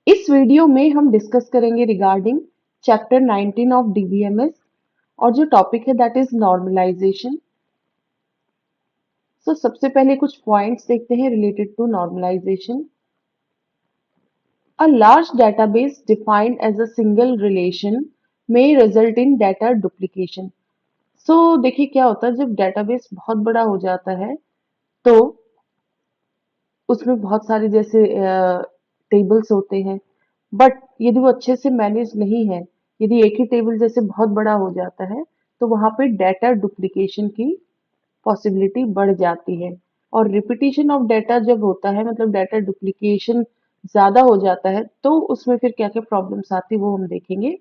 इस वीडियो में हम डिस्कस करेंगे रिगार्डिंग चैप्टर 19 ऑफ डीबीएमएस और जो टॉपिक है दैट इज नॉर्मलाइजेशन। सो सबसे पहले कुछ पॉइंट्स देखते हैं related to normalisation. A large database defined as a single relation may result in data duplication. So देखिए क्या होता है जब डेटाबेस बहुत बड़ा हो जाता है तो उसमें बहुत सारे जैसे टेबल्स होते हैं, बट यदि वो अच्छे से मैनेज नहीं है, यदि एक ही टेबल जैसे बहुत बड़ा हो जाता है तो वहां पे डेटा डुप्लीकेशन की पॉसिबिलिटी बढ़ जाती है। और रिपीटिशन ऑफ डेटा जब होता है मतलब डेटा डुप्लीकेशन ज्यादा हो जाता है तो उसमें फिर क्या क्या प्रॉब्लम्स आती है वो हम देखेंगे।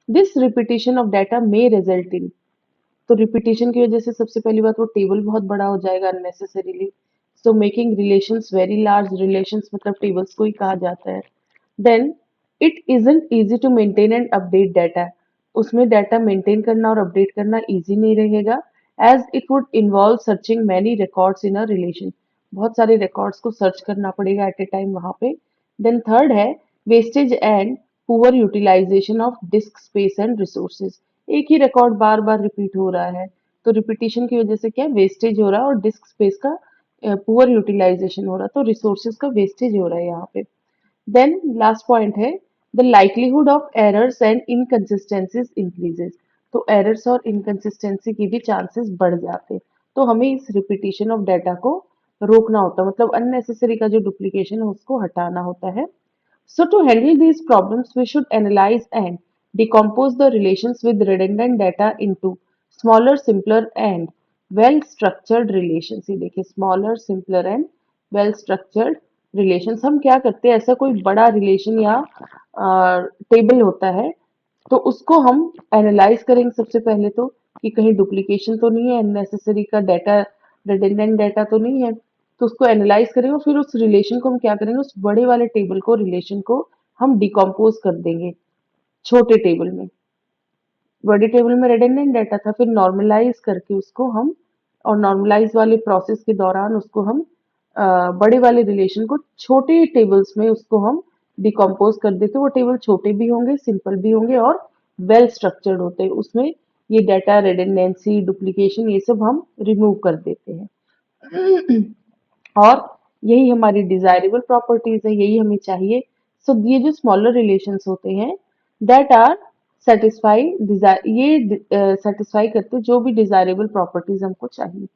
This repetition of data may result in, तो रिपीटिशन की वजह से सबसे पहली बात वो टेबल बहुत बड़ा हो जाएगा unnecessarily. So making relations very large, relations मतलब टेबल्स को ही कहा जाता है। Then it isn't easy to maintain and update data, उसमें डाटा मेंटेन करना और अपडेट करना इजी नहीं रहेगा, as it would involve searching many records in a relation, बहुत सारे रिकॉर्ड्स को सर्च करना पड़ेगा एट ए टाइम वहां पे। देन थर्ड है wastage and poor utilisation of disk space and resources, एक ही रिकॉर्ड बार बार रिपीट हो रहा है तो रिपीटिशन की वजह से क्या वेस्टेज हो रहा है और डिस्क स्पेस का पुअर यूटिलाइजेशन हो रहा है, तो रिसोर्सेज का वेस्टेज हो रहा है यहाँ पे। देन लास्ट पॉइंट है the likelihood of errors and inconsistencies increases, तो एरर्स और इनकंसिस्टेंसी की भी चांसेस बढ़ जाते हैं। तो हमें इस रिपीटिशन ऑफ डाटा को रोकना होता है, मतलब अननेसेसरी का जो डुप्लीकेशन है उसको हटाना होता है। So to handle these problems, we should analyze and decompose the relations with redundant data into smaller, simpler and well-structured relations। ये देखिए smaller, simpler and well-structured relations। हम क्या करते हैं, ऐसा कोई बड़ा रिलेशन या टेबल होता है तो उसको हम एनालाइज करेंगे सबसे पहले तो कि कहीं डुप्लीकेशन तो नहीं है, अननेसेसरी का डाटा, रिडंडेंट डाटा तो नहीं है, तो उसको एनालाइज करेंगे और फिर उस रिलेशन को हम क्या करेंगे, उस बड़े वाले टेबल को, रिलेशन को हम डिकम्पोज कर देंगे छोटे टेबल में। बड़े टेबल में रिडंडेंट डाटा था, फिर नॉर्मलाइज करके उसको हम, और नॉर्मलाइज वाले प्रोसेस के दौरान उसको हम बड़े वाले रिलेशन को छोटे टेबल्स में उसको हम डिकम्पोज कर देते, वो टेबल छोटे भी होंगे, सिंपल भी होंगे और वेल स्ट्रक्चर्ड होते हैं, उसमें ये डाटा रिडंडेंसी, डुप्लीकेशन ये सब हम रिमूव कर देते हैं। और यही हमारी डिजायरेबल प्रॉपर्टीज है, यही हमें चाहिए। सो ये जो स्मॉलर रिलेशंस होते हैं दैट आर सेटिस्फाई ये सेटिस्फाई करते हैं जो भी डिजायरेबल प्रॉपर्टीज हमको चाहिए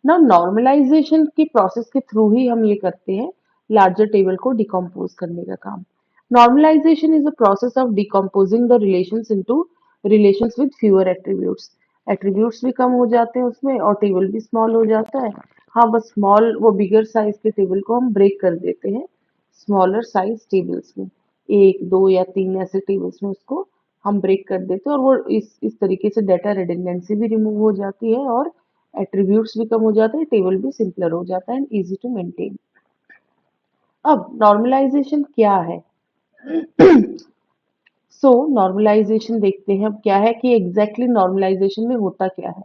ना। नॉर्मलाइजेशन की प्रोसेस के थ्रू ही हम ये करते हैं लार्जर टेबल को डिकम्पोज करने का काम। Normalisation is a process of decomposing the relations into relations with fewer attributes, attributes भी कम हो जाते हैं उसमें और टेबल भी स्मॉल हो जाता है। हाँ बस स्मॉल वो बिगर साइज के टेबल को हम ब्रेक कर देते हैं स्मॉलर साइज टेबल्स में, एक दो या तीन ऐसे टेबल्स में उसको हम ब्रेक कर देते हैं और वो इस तरीके से डाटा रिडंडेंसी भी रिमूव हो जाती है और एट्रीब्यूट्स भी कम हो जाते हैं, टेबल भी सिंपलर हो जाता है एंड इजी टू मेंटेन। अब नॉर्मलाइजेशन क्या है? सो नॉर्मलाइजेशन देखते हैं अब क्या है कि एग्जैक्टली नॉर्मलाइजेशन में होता क्या है।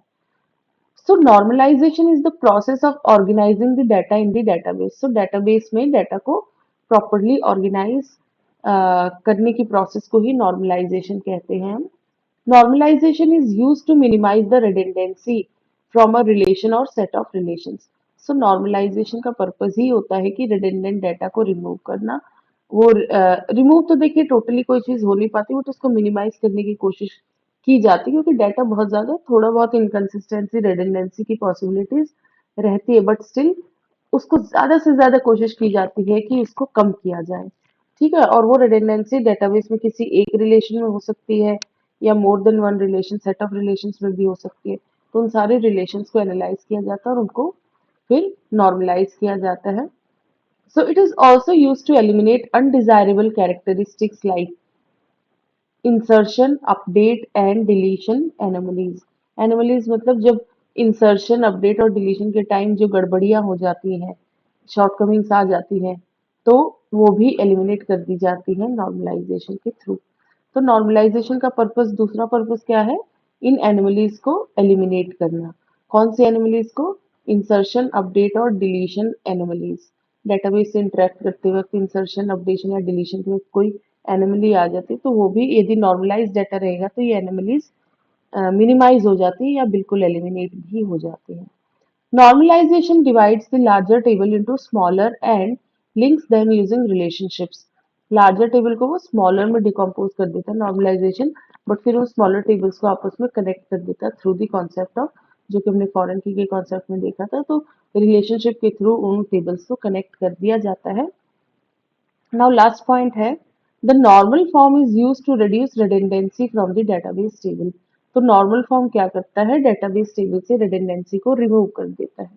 So normalization is the process of organizing the data in the database. So database में data को properly organize करने की process को ही normalization कहते हैं हम। Normalization is used to minimize the redundancy from a relation or set of relations. So normalization का purpose ही होता है कि redundant data को remove करना। वो रिमूव तो देखिए टोटली कोई चीज हो नहीं पाती, वो तो उसको मिनिमाइज करने की कोशिश की जाती है क्योंकि डाटा बहुत ज्यादा, थोड़ा बहुत इनकंसिस्टेंसी, रिडंडेंसी की पॉसिबिलिटीज रहती है, बट स्टिल उसको ज्यादा से ज्यादा कोशिश की जाती है कि उसको कम किया जाए। ठीक है, और वो रिडंडेंसी डेटाबेस में किसी एक रिलेशन में हो सकती है या मोर than one relation, set of relations में भी हो सकती है। तो उन सारे रिलेशंस को एनालाइज किया जाता है और उनको फिर नॉर्मलाइज किया जाता है। So it is also used to eliminate undesirable characteristics like insertion, update and deletion anomalies। Anomalies मतलब जब insertion, update और deletion के टाइम जो गड़बड़ियां हो जाती हैं, शॉर्टकमिंग्स आ जाती हैं, तो वो भी एलिमिनेट कर दी जाती है नॉर्मलाइजेशन के थ्रू। तो नॉर्मलाइजेशन का पर्पस, दूसरा पर्पस क्या है? इन एनोमलीज को एलिमिनेट करना। कौन सी एनोमलीज को? इंसर्शन, अपडेट और डिलीशन एनोमलीज। डेटाबेस से इंटरेक्ट करते वक्त इंसर्शन, अपडेशन या डिलीशन के वक्त कोई एनोमली आ जाती है तो वो भी यदि नॉर्मलाइज डाटा रहेगा तो ये एनोमलीज मिनिमाइज हो जाती है या बिल्कुल एलिमिनेट भी हो जाती है। Normalization divides the larger table into smaller and links them using relationships. Larger table को वो smaller में decompose कर देता है normalization, but फिर वो smaller tables को आपस में connect कर देता है through the concept of जो कि हमने foreign की के concept में देखा था तो relationship के through उन tables को connect कर दिया जाता है। Now last point है the normal form is used to reduce redundancy from the database table. तो normal form क्या करता है database table से redundancy को remove कर देता है।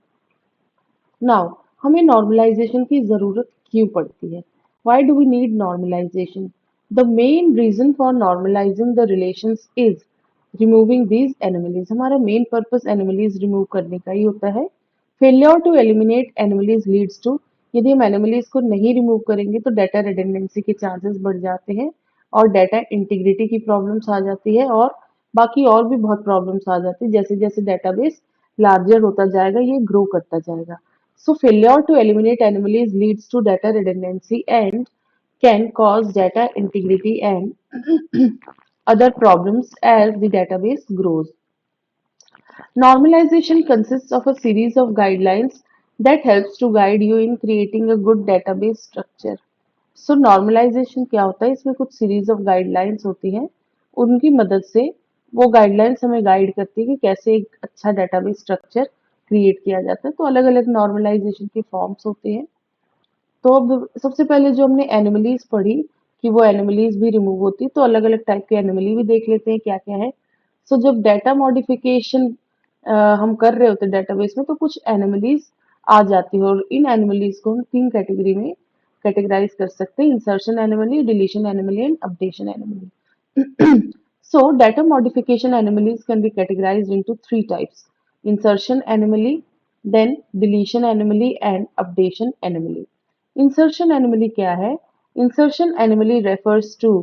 नाउ हमें नॉर्मलाइजेशन की जरूरत क्यों पड़ती है? Why do we need normalisation? The main reason for normalising the relations is removing these anomalies. हमारा मेन पर्पस एनिमलीज रिमूव करने का ही होता है। Failure to eliminate anomalies leads to, यदि हम एनिमलीज को नहीं रिमूव करेंगे तो डाटा रिडंडेंसी के चांसेस बढ़ जाते हैं और डाटा इंटीग्रिटी की प्रॉब्लम्स आ जाती है और बाकी और भी बहुत प्रॉब्लम्स आ जाती है। जैसे जैसे डेटाबेस लार्जर होता जाएगा ये ग्रो करता जाएगा। So failure to eliminate anomalies leads to data redundancy and can cause data integrity and other problems as the database grows. Normalization consists of a series of guidelines that helps to guide you in creating a good database structure. So normalisation क्या होता है? इसमें कुछ series of guidelines होती हैं, उनकी मदद से वो गाइडलाइंस हमें गाइड करती है कि कैसे एक अच्छा डेटाबेस स्ट्रक्चर क्रिएट किया जाता है। तो अलग अलग नॉर्मलाइजेशन के फॉर्म्स होते हैं। तो अब सबसे पहले जो हमने एनिमलीज पढ़ी कि वो एनिमलीज भी रिमूव होती है तो अलग अलग टाइप के एनिमली भी देख लेते हैं क्या क्या है। सो जब डाटा मॉडिफिकेशन हम कर रहे होते हैं डेटाबेस में तो कुछ एनिमलीज आ जाती है और इन एनिमलीज को हम तीन कैटेगरी में कैटेगराइज कर सकते हैं: insertion anomaly, deletion anomaly and updation anomaly. So data modification anomalies can be categorized into three types: insertion anomaly, then deletion anomaly and updation anomaly. Insertion anomaly क्या है? Insertion anomaly refers to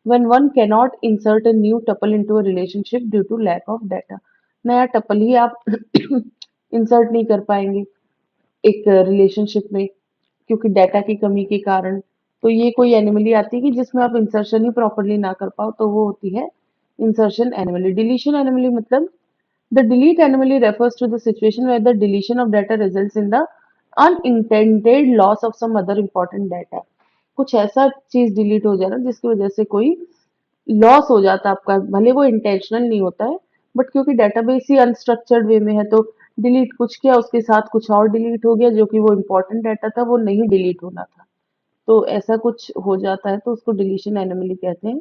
when one cannot insert a new tuple into a relationship due to lack of data. नया tuple ही आप insert नहीं कर पाएंगे एक relationship में क्योंकि डाटा की कमी के कारण। तो ये कोई एनिमली आती है कि जिसमें आप इंसर्शन ही प्रॉपरली ना कर पाओ तो वो होती है इंसर्शन एनिमली। डिलीशन एनिमली मतलब the delete anomaly refers to the situation where the deletion of data results in the unintended loss of some other important data. कुछ ऐसा चीज डिलीट हो जाए ना जिसकी वजह से कोई लॉस हो जाता है आपका, भले वो इंटेंशनल नहीं होता है बट क्योंकि डेटाबेस ही अनस्ट्रक्चर्ड वे में है तो डिलीट कुछ किया उसके साथ कुछ और डिलीट हो गया जो कि वो इम्पोर्टेंट डाटा था वो नहीं डिलीट होना था। तो ऐसा कुछ हो जाता है तो उसको डिलीशन एनोमली कहते हैं।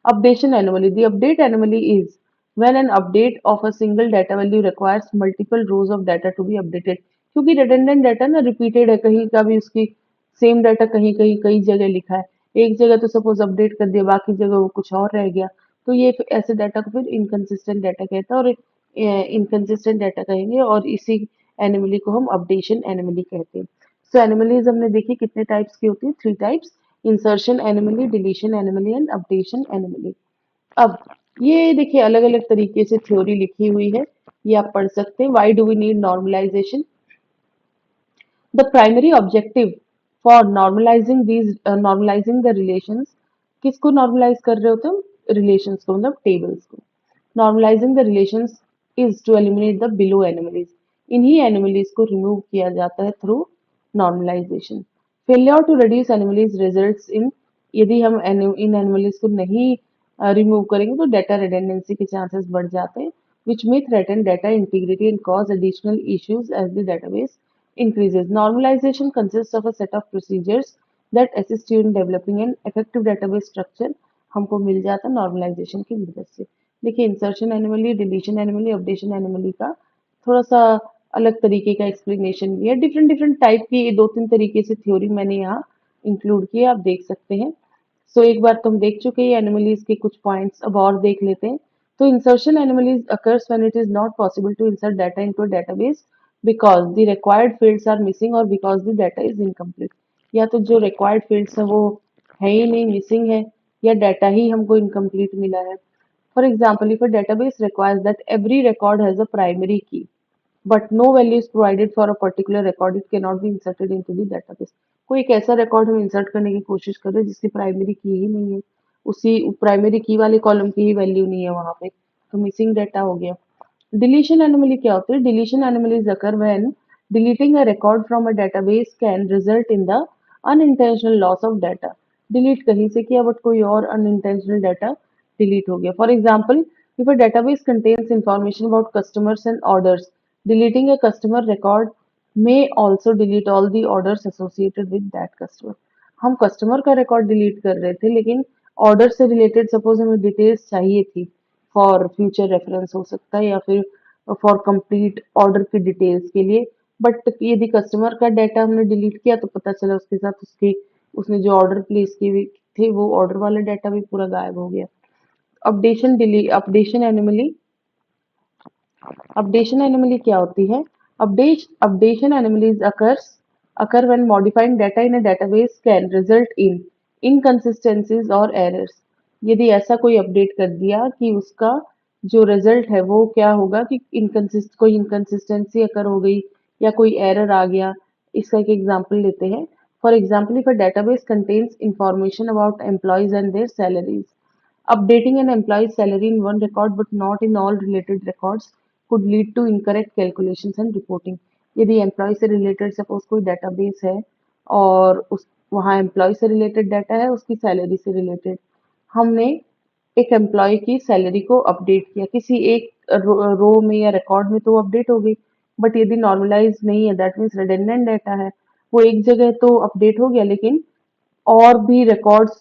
Updation anomaly, the update anomaly is when an update of a single data value requires multiple rows of data to be updated। क्योंकि redundant data ना रिपीटेड है, कहीं का भी उसकी सेम डाटा कहीं कहीं कई जगह लिखा है, एक जगह तो सपोज अपडेट कर दिया बाकी जगह वो कुछ और रह गया तो ये ऐसे डाटा को फिर इनकंसिस्टेंट डाटा कहता है और इनकंसिस्टेंट डाटा कहेंगे और इसी एनोमली को हम अपडेशन एनोमली कहते हैं। सो एनिमलीज हमने देखी कितने टाइप्स की होती है, three types: insertion anomaly, deletion anomaly and updation anomaly. अब ये देखिए अलग अलग तरीके से थ्योरी लिखी हुई है, ये आप पढ़ सकते हैं। Why do we need normalisation? The primary objective for normalising the relations, किसको नॉर्मलाइज कर रहे होते हैं? रिलेशंस को, मतलब टेबल्स को। Normalising the relations is to eliminate the below anomalies, इन्हीं एनिमलीज को रिमूव किया जाता है through normalisation. Failure to reduce anomalies results in, यदि हम इन एनिमलीज को नहीं रिमूव करेंगे तो डाटा रिडंडेंसी के चांसेस बढ़ जाते हैं which may threaten data integrity and cause additional issues as the database increases. Normalization consists of a set of procedures that assist you in developing an effective database structure। हमको मिल जाता है normalisation की मदद से। देखिए इंसर्शन एनिमली, डिलीशन एनिमली, अपडेशन एनिमली का थोड़ा सा अलग तरीके का एक्सप्लेनेशन भी है। डिफरेंट डिफरेंट टाइप की दो तीन तरीके से थ्योरी मैंने यहाँ इंक्लूड किया, आप देख सकते हैं। सो एक बार तो हम देख चुके हैं एनिमलीज के कुछ पॉइंट्स, अब और देख लेते हैं। तो insertion anomalies occurs when it is not possible to insert data into a database because the required fields are missing or because the data is incomplete। या तो जो required fields है वो है ही नहीं, मिसिंग है, या डाटा ही हमको इनकम्प्लीट मिला है। For example, if a database requires that every record has a primary key but no value is provided for a particular record, it cannot be inserted into the database। कोई एक ऐसा record हम insert करने की कोशिश कर रहे हैं जिसकी प्राइमरी की ही नहीं है, उसी प्राइमरी की वाले कॉलम की ही वैल्यू नहीं है वहां पे, तो मिसिंग डाटा हो गया। डिलीशन एनोमली क्या होती है? Deletion anomalies occur when deleting a record from a database can result in the unintentional loss of data. Delete कहीं से किया बट कोई और unintentional data डिलीट हो गया। For example, if a database contains information about customers and orders, deleting a customer record may also delete all the orders associated with that customer. हम customer का record delete कर रहे थे लेकिन order से related suppose हमें details चाहिए थी, फॉर फ्यूचर रेफरेंस हो सकता है या फिर फॉर कंप्लीट ऑर्डर की डिटेल्स के लिए, बट यदि कस्टमर का डाटा हमने डिलीट किया तो पता चला उसके साथ उसकी उसने जो ऑर्डर प्लेस किए हुए थे वो ऑर्डर वाला डाटा भी पूरा गायब हो गया। अपडेशन डिली अपडेशन एनोमली अपडेशन एनोमली क्या होती है? Updation anomalies occur when modifying data in a database can result in inconsistencies or errors. यदि ऐसा कोई अपडेट कर दिया कि उसका जो रिजल्ट है वो क्या होगा कि कोई इनकंसिस्टेंसी अकर हो गई या कोई एरर आ गया। इसका एक एग्जांपल लेते हैं। For example, if a database contains information about employees and there salaries, updating an employee's salary in one record but not in all related records could lead to incorrect calculations and reporting. यदि employ से related suppose कोई database है और उस वहाँ employ से related data है, उसकी सैलरी से रिलेटेड, हमने एक एम्प्लॉय की सैलरी को अपडेट किया किसी एक रो में या रिकॉर्ड में, तो वो अपडेट हो गई। बट यदि नॉर्मलाइज नहीं है, दैट मीन्स रिडंडेंट डाटा है, वो एक जगह तो अपडेट हो गया लेकिन और भी रिकॉर्ड्स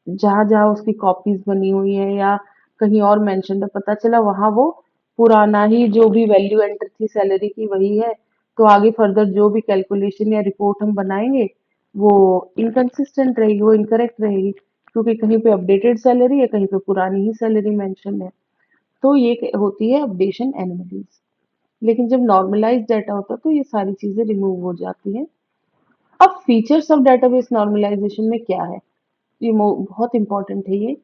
जहाँ जहाँ उसकी कॉपीज बनी हुई है या कहीं और मेंशन है, पता चला वहां वो पुराना ही जो भी वैल्यू एंटर थी सैलरी की वही है, तो आगे फर्दर जो भी कैलकुलेशन या रिपोर्ट हम बनाएंगे वो इनकंसिस्टेंट रहेगी, वो इनकरेक्ट रहेगी, क्योंकि कहीं पे अपडेटेड सैलरी है, कहीं पे पुरानी ही सैलरी मेंशन है। तो ये होती है अपडेशन एनोमलीज। लेकिन जब नॉर्मलाइज डाटा होता है तो ये सारी चीजें रिमूव हो जाती हैं। अब फीचर्स ऑफ डेटाबेस नॉर्मलाइजेशन में क्या है? ये बहुत इंपॉर्टेंट है ये,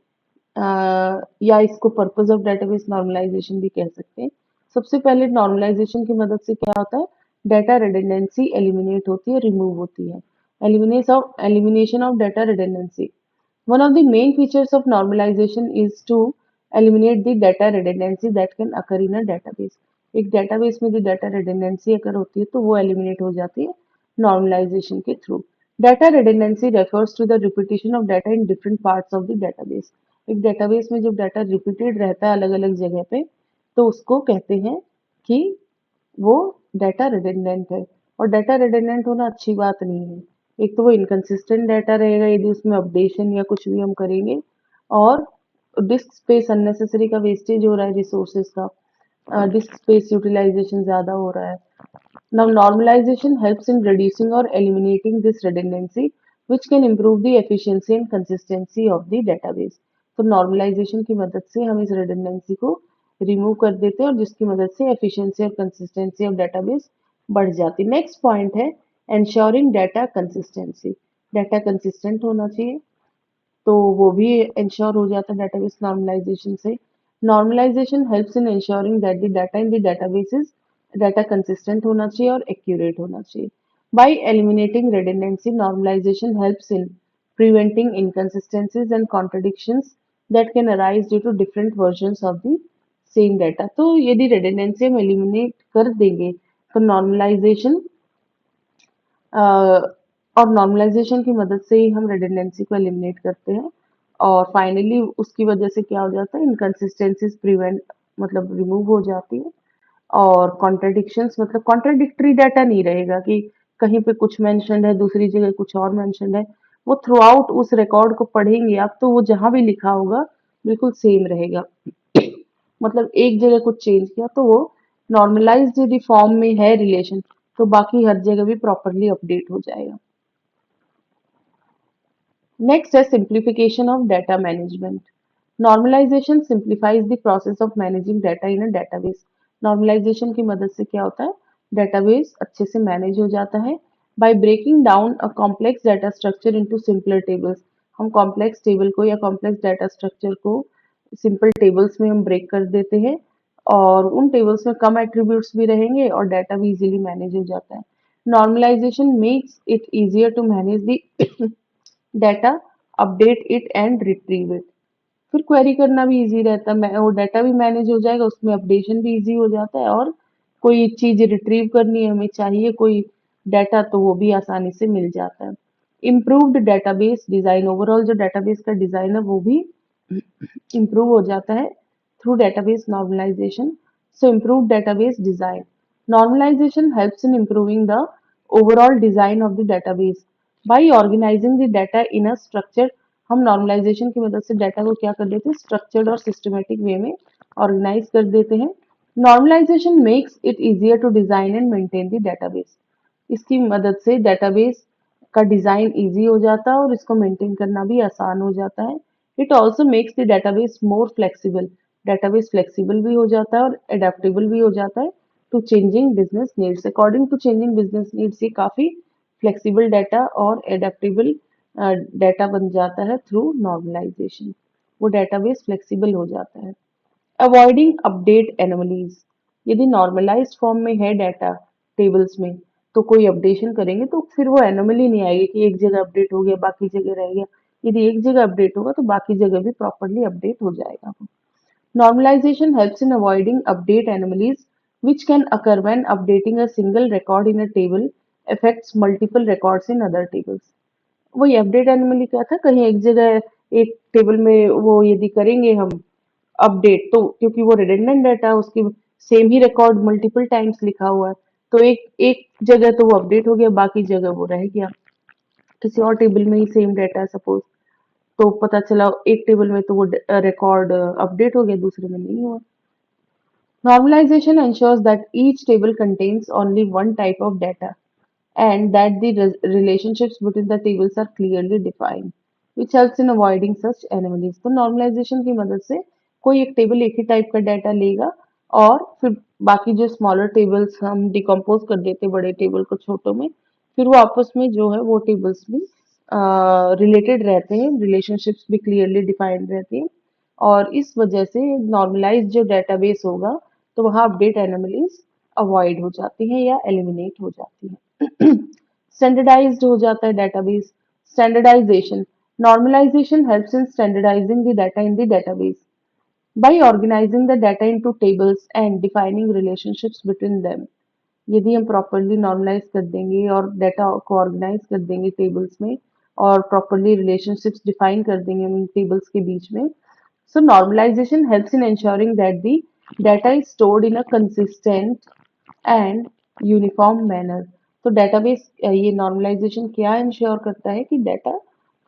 या इसको पर्पस ऑफ डेटाबेस नॉर्मलाइजेशन भी कह सकते हैं। सबसे पहले नॉर्मलाइजेशन की मदद से क्या होता है? डाटा रिडंडेंसी एलिमिनेट होती है, रिमूव होती है। Elimination of data redundancy, one of the main features of normalization is to eliminate the data redundancy that can occur in a database. एक database में जो data redundancy अगर होती है तो वो eliminate हो जाती है normalization के through. Data redundancy refers to the repetition of data in different parts of the database. एक database में जब data repeated रहता है अलग अलग जगह पे तो उसको कहते हैं कि वो डाटा रिडंडेंट है। और डाटा रिडंडेंट होना अच्छी बात नहीं है। एक तो वो इनकंसिस्टेंट डाटा रहेगा यदि उसमें अपडेशन या कुछ भी हम करेंगे, और डिस्क स्पेस अननेसेसरी का वेस्टेज हो रहा है रिसोर्सेज का, डिस्क स्पेस यूटिलाइजेशन ज्यादा हो रहा है। Now, normalization helps in reducing or eliminating this redundancy, which can improve the efficiency and consistency of the database. तो normalization की मदद से हम इस redundancy को remove कर देते हैं और जिसकी मदद से efficiency और consistency of database बढ़ जाती है। Next point है ensuring data consistency. Data consistent होना चाहिए, तो वो भी इंश्योर हो जाता है डेटाबेस नॉर्मलाइजेशन से। Normalisation helps in ensuring that the data in the database is data consistent होना चाहिए और एक्यूरेट होना चाहिए। By eliminating redundancy, normalisation helps in preventing inconsistencies and contradictions that can arise due to different versions of the same data. तो यदि redundancy हम eliminate कर देंगे तो नॉर्मलाइजेशन और नॉर्मलाइजेशन की मदद से ही हम रिडंडेंसी को एलिमिनेट करते हैं, और फाइनली उसकी वजह से क्या हो जाता है? इनकंसिस्टेंसीज प्रिवेंट मतलब रिमूव हो जाती है, और कॉन्ट्रडिक्शंस मतलब कॉन्ट्रडिक्टरी डाटा नहीं रहेगा कि कहीं पे कुछ मेंशन्ड है दूसरी जगह कुछ और मेंशन्ड है। वो थ्रू आउट उस रिकॉर्ड को पढ़ेंगे आप तो वो जहां भी लिखा होगा बिल्कुल सेम रहेगा। मतलब एक जगह कुछ चेंज किया तो वो नॉर्मलाइज्ड यदि फॉर्म में है रिलेशन तो बाकी हर जगह भी प्रॉपरली अपडेट हो जाएगा। नेक्स्ट है simplification of data management. Normalisation simplifies the process of managing data in a database. Normalisation की मदद से क्या होता है? डेटाबेस अच्छे से मैनेज हो जाता है। By breaking down a complex data structure into simpler tables, हम कॉम्प्लेक्स टेबल को या कॉम्प्लेक्स डाटा स्ट्रक्चर को सिंपल टेबल्स में हम ब्रेक कर देते हैं, और उन टेबल्स में कम एट्रीब्यूट्स भी रहेंगे और डाटा भी इजीली मैनेज हो जाता है। Normalization makes it easier to manage the data, update it and retrieve it. फिर क्वेरी करना भी इजी रहता है, वो डाटा भी मैनेज हो जाएगा, उसमें अपडेशन भी इजी हो जाता है, और कोई चीज रिट्रीव करनी है, हमें चाहिए कोई डाटा, तो वो भी आसानी से मिल जाता है। इम्प्रूव्ड डेटाबेस डिजाइन, ओवरऑल जो डेटाबेस का डिजाइन है वो भी improve हो जाता है through database normalization. So improved database design. Normalization helps in improving the overall design of the database. By organizing the data in a structured, हम normalization की मदद से डाटा को क्या कर देते हैं, स्ट्रक्चर्ड और सिस्टमेटिक वे में ऑर्गेनाइज कर देते हैं। Normalization makes it easier to design and maintain the database. इसकी मदद से डेटाबेस का डिजाइन इजी हो जाता है और इसको मेंटेन करना भी आसान हो जाता है। It also makes the database more flexible, database flexible भी हो जाता है और एडेप्टेबल भी हो जाता है to changing business needs. According to changing business needs ये काफी फ्लेक्सिबल डाटा और एडेप्टेबल डाटा बन जाता है थ्रू नॉर्मलाइजेशन। वो डेटाबेस फ्लेक्सिबल हो जाता है। अवॉइडिंग अपडेट एनोमलीज, यदि नॉर्मलाइज्ड फॉर्म में है डाटा टेबल्स में, तो कोई अपडेशन करेंगे तो फिर वो एनोमली नहीं आएगी कि एक जगह अपडेट हो गया बाकी जगह रह गया। यदि एक जगह अपडेट होगा तो बाकी जगह भी प्रॉपरली अपडेट हो जाएगा। Normalization helps in avoiding update anomalies which can occur when updating a single record in a table affects multiple records in other tables. वही अपडेट एनोमली क्या था, कहीं एक जगह एक टेबल में वो यदि करेंगे हम अपडेट, तो क्योंकि वो रिडंडेंट डाटा, उसकी सेम ही रिकॉर्ड मल्टीपल टाइम्स लिखा हुआ है, तो एक एक जगह तो वो अपडेट हो गया, बाकी जगह वो रह गया। किसी और टेबल में ही सेम डाटा है सपोज, तो पता चला एक टेबल में तो वो रिकॉर्ड अपडेट हो गया, दूसरे में नहीं हुआ। Normalization ensures that each table contains only one type of data and that the relationships between the tables are clearly defined, which helps in avoiding such anomalies. तो normalization की मदद से कोई एक टेबल एक ही टाइप का डाटा लेगा और फिर बाकी जो स्मॉलर टेबल्स हम डिकम्पोज कर देते हैं बड़े टेबल को छोटों में, फिर वो आपस में जो है वो टेबल्स भी रिलेटेड रहते हैं, रिलेशनशिप्स भी क्लियरली डिफाइंड रहती हैं, और इस वजह से नॉर्मलाइज जो डेटाबेस होगा तो वहाँ अपडेट एनोमलीज अवॉइड हो जाती हैं या एलिमिनेट हो जाती हैं। स्टैंडर्डाइज्ड हो जाता है database. Standardisation, normalisation helps in standardising the data in the database by organizing the data into tables and defining relationships between them. यदि हम प्रॉपरली नॉर्मलाइज कर देंगे और डाटा को ऑर्गेनाइज कर देंगे टेबल्स में और प्रॉपरली रिलेशनशिप्स डिफाइन कर देंगे उन टेबल्स के बीच में, so normalization helps in ensuring that the data is stored in a consistent and uniform manner. तो डेटाबेस ये नॉर्मलाइजेशन क्या इंश्योर करता है कि डाटा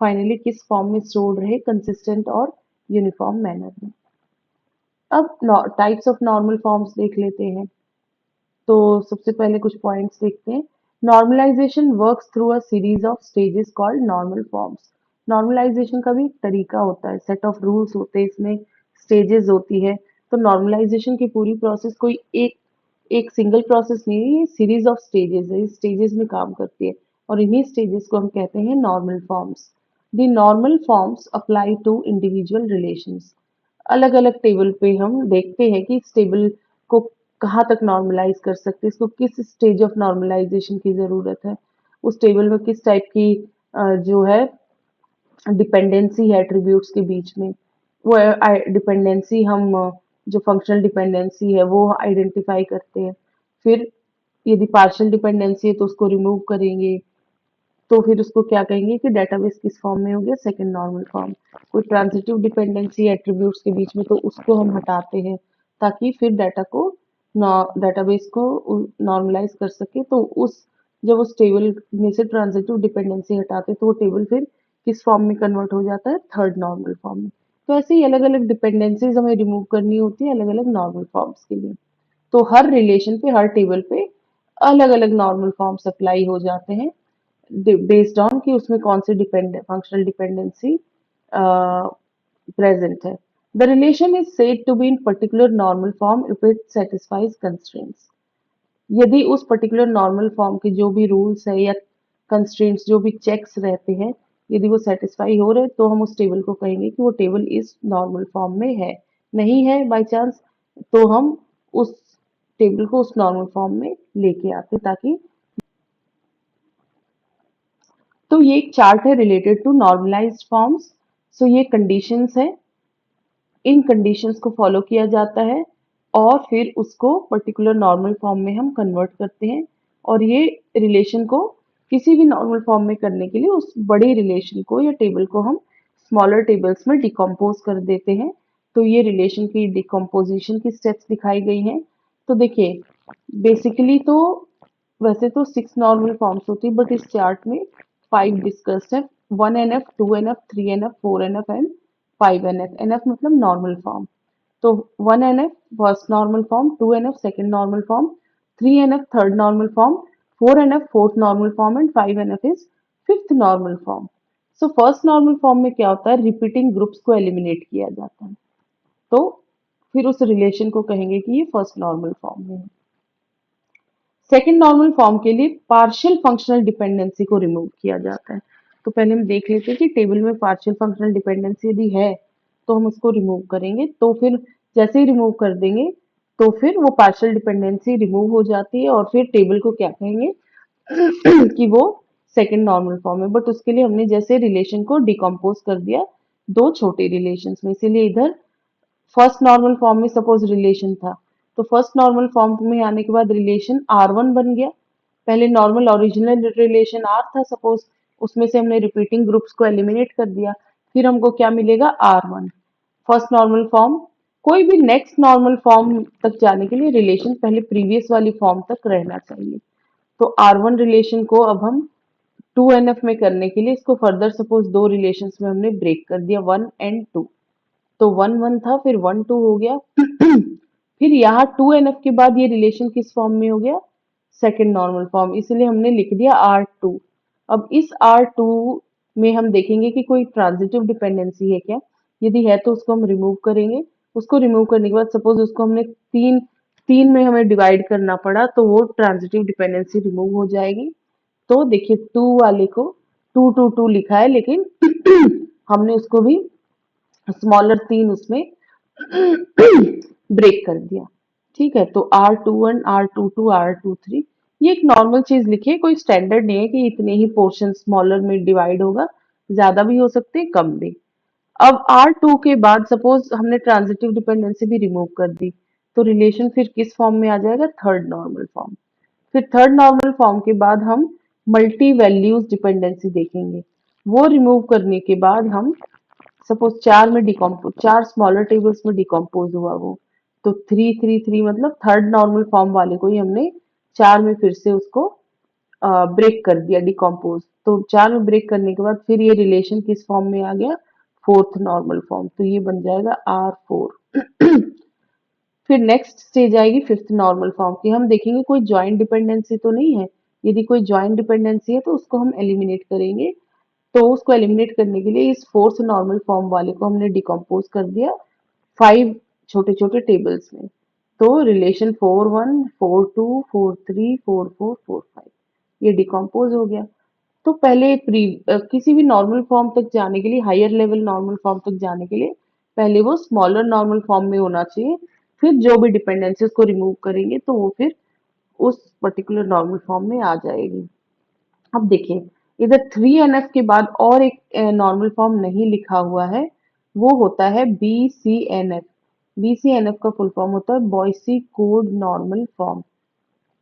फाइनली किस फॉर्म में स्टोर्ड रहे, कंसिस्टेंट और यूनिफॉर्म मैनर में। अब टाइप्स ऑफ नॉर्मल फॉर्म्स देख लेते हैं। तो सबसे पहले कुछ पॉइंट्स देखते हैं। Normalisation works through a series of stages called normal forms. Normalisation का भी एक तरीका होता है, सेट ऑफ रूल्स होते हैं, इसमें स्टेजेस होती है। तो नॉर्मलाइजेशन की पूरी प्रोसेस कोई एक एक सिंगल प्रोसेस नहीं है, ये सीरीज ऑफ स्टेजेस है, इस स्टेजेस में काम करती है और इन्हीं स्टेजेस को हम कहते हैं normal forms. The normal forms apply to individual relations. अलग अलग टेबल पे हम देखते हैं कि इस टेबल को कहाँ तक नॉर्मलाइज कर सकते हैं, इसको किस स्टेज ऑफ नॉर्मलाइजेशन की ज़रूरत है, उस टेबल में किस टाइप की जो है डिपेंडेंसी है एट्रीब्यूट्स के बीच में, वो डिपेंडेंसी हम जो फंक्शनल डिपेंडेंसी है वो आइडेंटिफाई करते हैं। फिर यदि पार्शियल डिपेंडेंसी है तो उसको रिमूव करेंगे, तो फिर उसको क्या कहेंगे कि डेटाबेस किस फॉर्म में हो गया, सेकंड नॉर्मल फॉर्म। कोई ट्रांजिटिव डिपेंडेंसी एट्रीब्यूट्स के बीच में तो उसको हम हटाते हैं ताकि फिर डाटा को डेटाबेस को नॉर्मलाइज कर सके। तो उस जब उस टेबल में से ट्रांजिटिव डिपेंडेंसी हटाते हैं तो वो टेबल फिर किस फॉर्म में कन्वर्ट हो जाता है, थर्ड नॉर्मल फॉर्म में। तो ऐसे ही अलग अलग डिपेंडेंसीज हमें रिमूव करनी होती है अलग अलग नॉर्मल फॉर्म्स के लिए। तो हर रिलेशन पे, हर टेबल पे अलग अलग नॉर्मल फॉर्म्स अप्लाई हो जाते हैं बेस्ड ऑन कि उसमें कौन सी फंक्शनल डिपेंडेंसी प्रेजेंट है। The relation is said to be in particular normal form if it satisfies constraints. यदि उस पर्टिकुलर नॉर्मल फॉर्म के जो भी रूल्स है या कंस्ट्रेंट्स जो भी चेक्स रहते हैं, यदि वो सेटिस्फाई हो रहे तो हम उस टेबल को कहेंगे कि वो टेबल इस नॉर्मल फॉर्म में है। नहीं है बाय चांस, तो हम उस टेबल को उस नॉर्मल फॉर्म में लेके आते ताकि तो ये एक चार्ट है रिलेटेड टू नॉर्मलाइज्ड फॉर्म्स। सो ये कंडीशंस है, इन कंडीशंस को फॉलो किया जाता है और फिर उसको पर्टिकुलर नॉर्मल फॉर्म में हम कन्वर्ट करते हैं। और ये रिलेशन को किसी भी नॉर्मल फॉर्म में करने के लिए उस बड़े रिलेशन को या टेबल को हम स्मॉलर टेबल्स में डिकम्पोज कर देते हैं। तो ये रिलेशन की डिकम्पोजिशन की स्टेप्स दिखाई गई हैं। तो देखिए, बेसिकली तो वैसे तो 6 नॉर्मल फॉर्म्स होती है, बट इस चार्ट में 5 डिस्कस्ड है। 1NF, 2NF, 3NF, 4NF and 5NF। NF मतलब नॉर्मल फॉर्म। तो 1NF first normal form, 2NF second normal form, 3NF third normal form, 4NF fourth normal form and 5NF is fifth normal form. So first normal form में क्या होता है, repeating groups को eliminate किया जाता है। तो फिर उस रिलेशन को कहेंगे कि ये फर्स्ट नॉर्मल फॉर्म में है। सेकेंड नॉर्मल फॉर्म के लिए पार्शियल फंक्शनल डिपेंडेंसी को रिमूव किया जाता है। तो पहले हम देख लेते हैं कि टेबल में पार्शियल फंक्शनल डिपेंडेंसी यदि है तो हम उसको रिमूव करेंगे। तो फिर जैसे ही रिमूव कर देंगे तो फिर वो पार्शियल डिपेंडेंसी रिमूव हो जाती है और फिर टेबल को क्या कहेंगे कि वो सेकेंड नॉर्मल फॉर्म है। बट उसके लिए हमने जैसे रिलेशन को डिकम्पोज कर दिया दो छोटे रिलेशन में, इसीलिए इधर फर्स्ट नॉर्मल फॉर्म में सपोज रिलेशन था, तो फर्स्ट नॉर्मल फॉर्म में आने के बाद रिलेशन R1 बन गया। पहले नॉर्मल ओरिजिनल रिलेशन R था सपोज, उसमें से हमने रिपीटिंग ग्रुप्स को एलिमिनेट कर दिया, फिर हमको क्या मिलेगा R1 फर्स्ट नॉर्मल फॉर्म। कोई भी नेक्स्ट नॉर्मल फॉर्म तक जाने के लिए रिलेशन पहले प्रीवियस वाली फॉर्म तक रहना चाहिए। तो R1 रिलेशन को अब हम 2NF में करने के लिए इसको फर्दर सपोज दो रिलेशंस में हमने ब्रेक कर दिया 1 एंड 2। तो 1 1 था, फिर 1 2 हो गया फिर यहाँ 2NF के बाद ये रिलेशन किस फॉर्म में हो गया, सेकेंड नॉर्मल फॉर्म, इसलिए हमने लिख दिया R2। अब इस R2 में हम देखेंगे कि कोई ट्रांजिटिव डिपेंडेंसी है क्या, यदि है तो उसको हम रिमूव करेंगे। उसको रिमूव करने के बाद सपोज उसको हमने तीन तीन में हमें डिवाइड करना पड़ा तो वो ट्रांजिटिव डिपेंडेंसी रिमूव हो जाएगी। तो देखिए 2 वाले को 2 2 2 लिखा है, लेकिन हमने उसको भी स्मॉलर 3 उसमें ब्रेक कर दिया। ठीक है, तो R21, R22, R23 ये एक नॉर्मल चीज लिखिए, कोई स्टैंडर्ड नहीं है कि इतने ही पोर्शन स्मॉलर में डिवाइड होगा, ज्यादा भी हो सकते हैं कम भी। अब R2 के बाद सपोज हमने ट्रांजिटिव डिपेंडेंसी भी रिमूव कर दी, तो रिलेशन फिर किस फॉर्म में आ जाएगा, थर्ड नॉर्मल फॉर्म। फिर थर्ड नॉर्मल फॉर्म के बाद हम मल्टी वैल्यूज डिपेंडेंसी देखेंगे, वो रिमूव करने के बाद हम सपोज चार में डिकम्पोज, चार स्मॉलर टेबल्स में डिकम्पोज हुआ वो, तो 3 3 3 मतलब थर्ड नॉर्मल फॉर्म वाले को ही हमने चार में फिर से उसको ब्रेक कर दिया डिकम्पोज। तो चार में ब्रेक करने के बाद फिर ये रिलेशन किस फॉर्म में आ गया, फोर्थ नॉर्मल फॉर्म, तो ये बन जाएगा R4 फिर नेक्स्ट स्टेज आएगी फिफ्थ नॉर्मल फॉर्म की, हम देखेंगे कोई ज्वाइंट डिपेंडेंसी तो नहीं है, यदि कोई ज्वाइंट डिपेंडेंसी है तो उसको हम एलिमिनेट करेंगे। तो उसको एलिमिनेट करने के लिए इस फोर्थ नॉर्मल फॉर्म वाले को हमने डिकम्पोज कर दिया 5 छोटे छोटे टेबल्स में। तो रिलेशन 4 1 4 2 4 3 4 4 4 5 ये डिकम्पोज हो गया। तो पहले किसी भी नॉर्मल फॉर्म तक जाने के लिए, हायर लेवल नॉर्मल फॉर्म तक जाने के लिए पहले वो स्मॉलर नॉर्मल फॉर्म में होना चाहिए, फिर जो भी डिपेंडेंसी उसको रिमूव करेंगे तो वो फिर उस पर्टिकुलर नॉर्मल फॉर्म में आ जाएगी। अब देखिए, इधर 3NF के बाद और एक नॉर्मल फॉर्म नहीं लिखा हुआ है, वो होता है BCNF। BCNF का फुल फॉर्म होता है बॉयसी कोड नॉर्मल फॉर्म।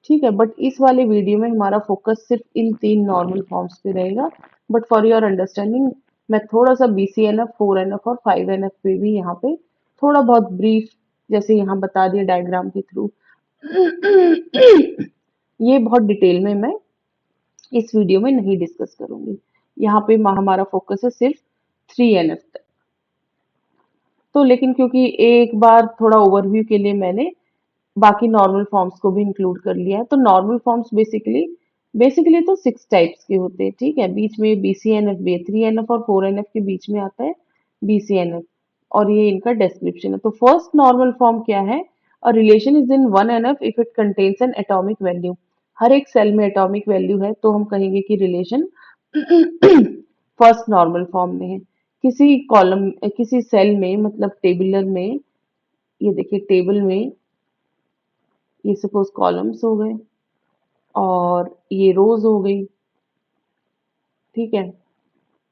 ठीक है, बट इस वाले वीडियो में हमारा फोकस सिर्फ इन तीन नॉर्मल फॉर्म्स पे रहेगा। बट फॉर योर अंडरस्टैंडिंग मैं थोड़ा सा BCNF, 4NF और 5NF पे भी यहाँ पे थोड़ा बहुत ब्रीफ जैसे यहाँ बता दिया डायग्राम के थ्रू ये बहुत डिटेल में मैं इस वीडियो में नहीं डिस्कस करूंगी। यहाँ पे हमारा फोकस है सिर्फ 3NF तक। तो लेकिन क्योंकि एक बार थोड़ा ओवरव्यू के लिए मैंने बाकी नॉर्मल फॉर्म्स को भी इंक्लूड कर लिया है, तो नॉर्मल फॉर्म्स बेसिकली तो 6 टाइप्स के होते हैं। ठीक है, बीच में BCNF, 3NF और 4NF के बीच में आता है BCNF, और ये इनका डिस्क्रिप्शन है। तो फर्स्ट नॉर्मल फॉर्म क्या है, a relation is in 1NF if it contains an atomic value. हर एक सेल में एटॉमिक वैल्यू है तो हम कहेंगे कि रिलेशन फर्स्ट नॉर्मल फॉर्म में है। किसी कॉलम किसी सेल में मतलब टेबुलर में, ये देखिए टेबल में ये सपोज कॉलम्स हो गए और ये रोज हो गई। ठीक है,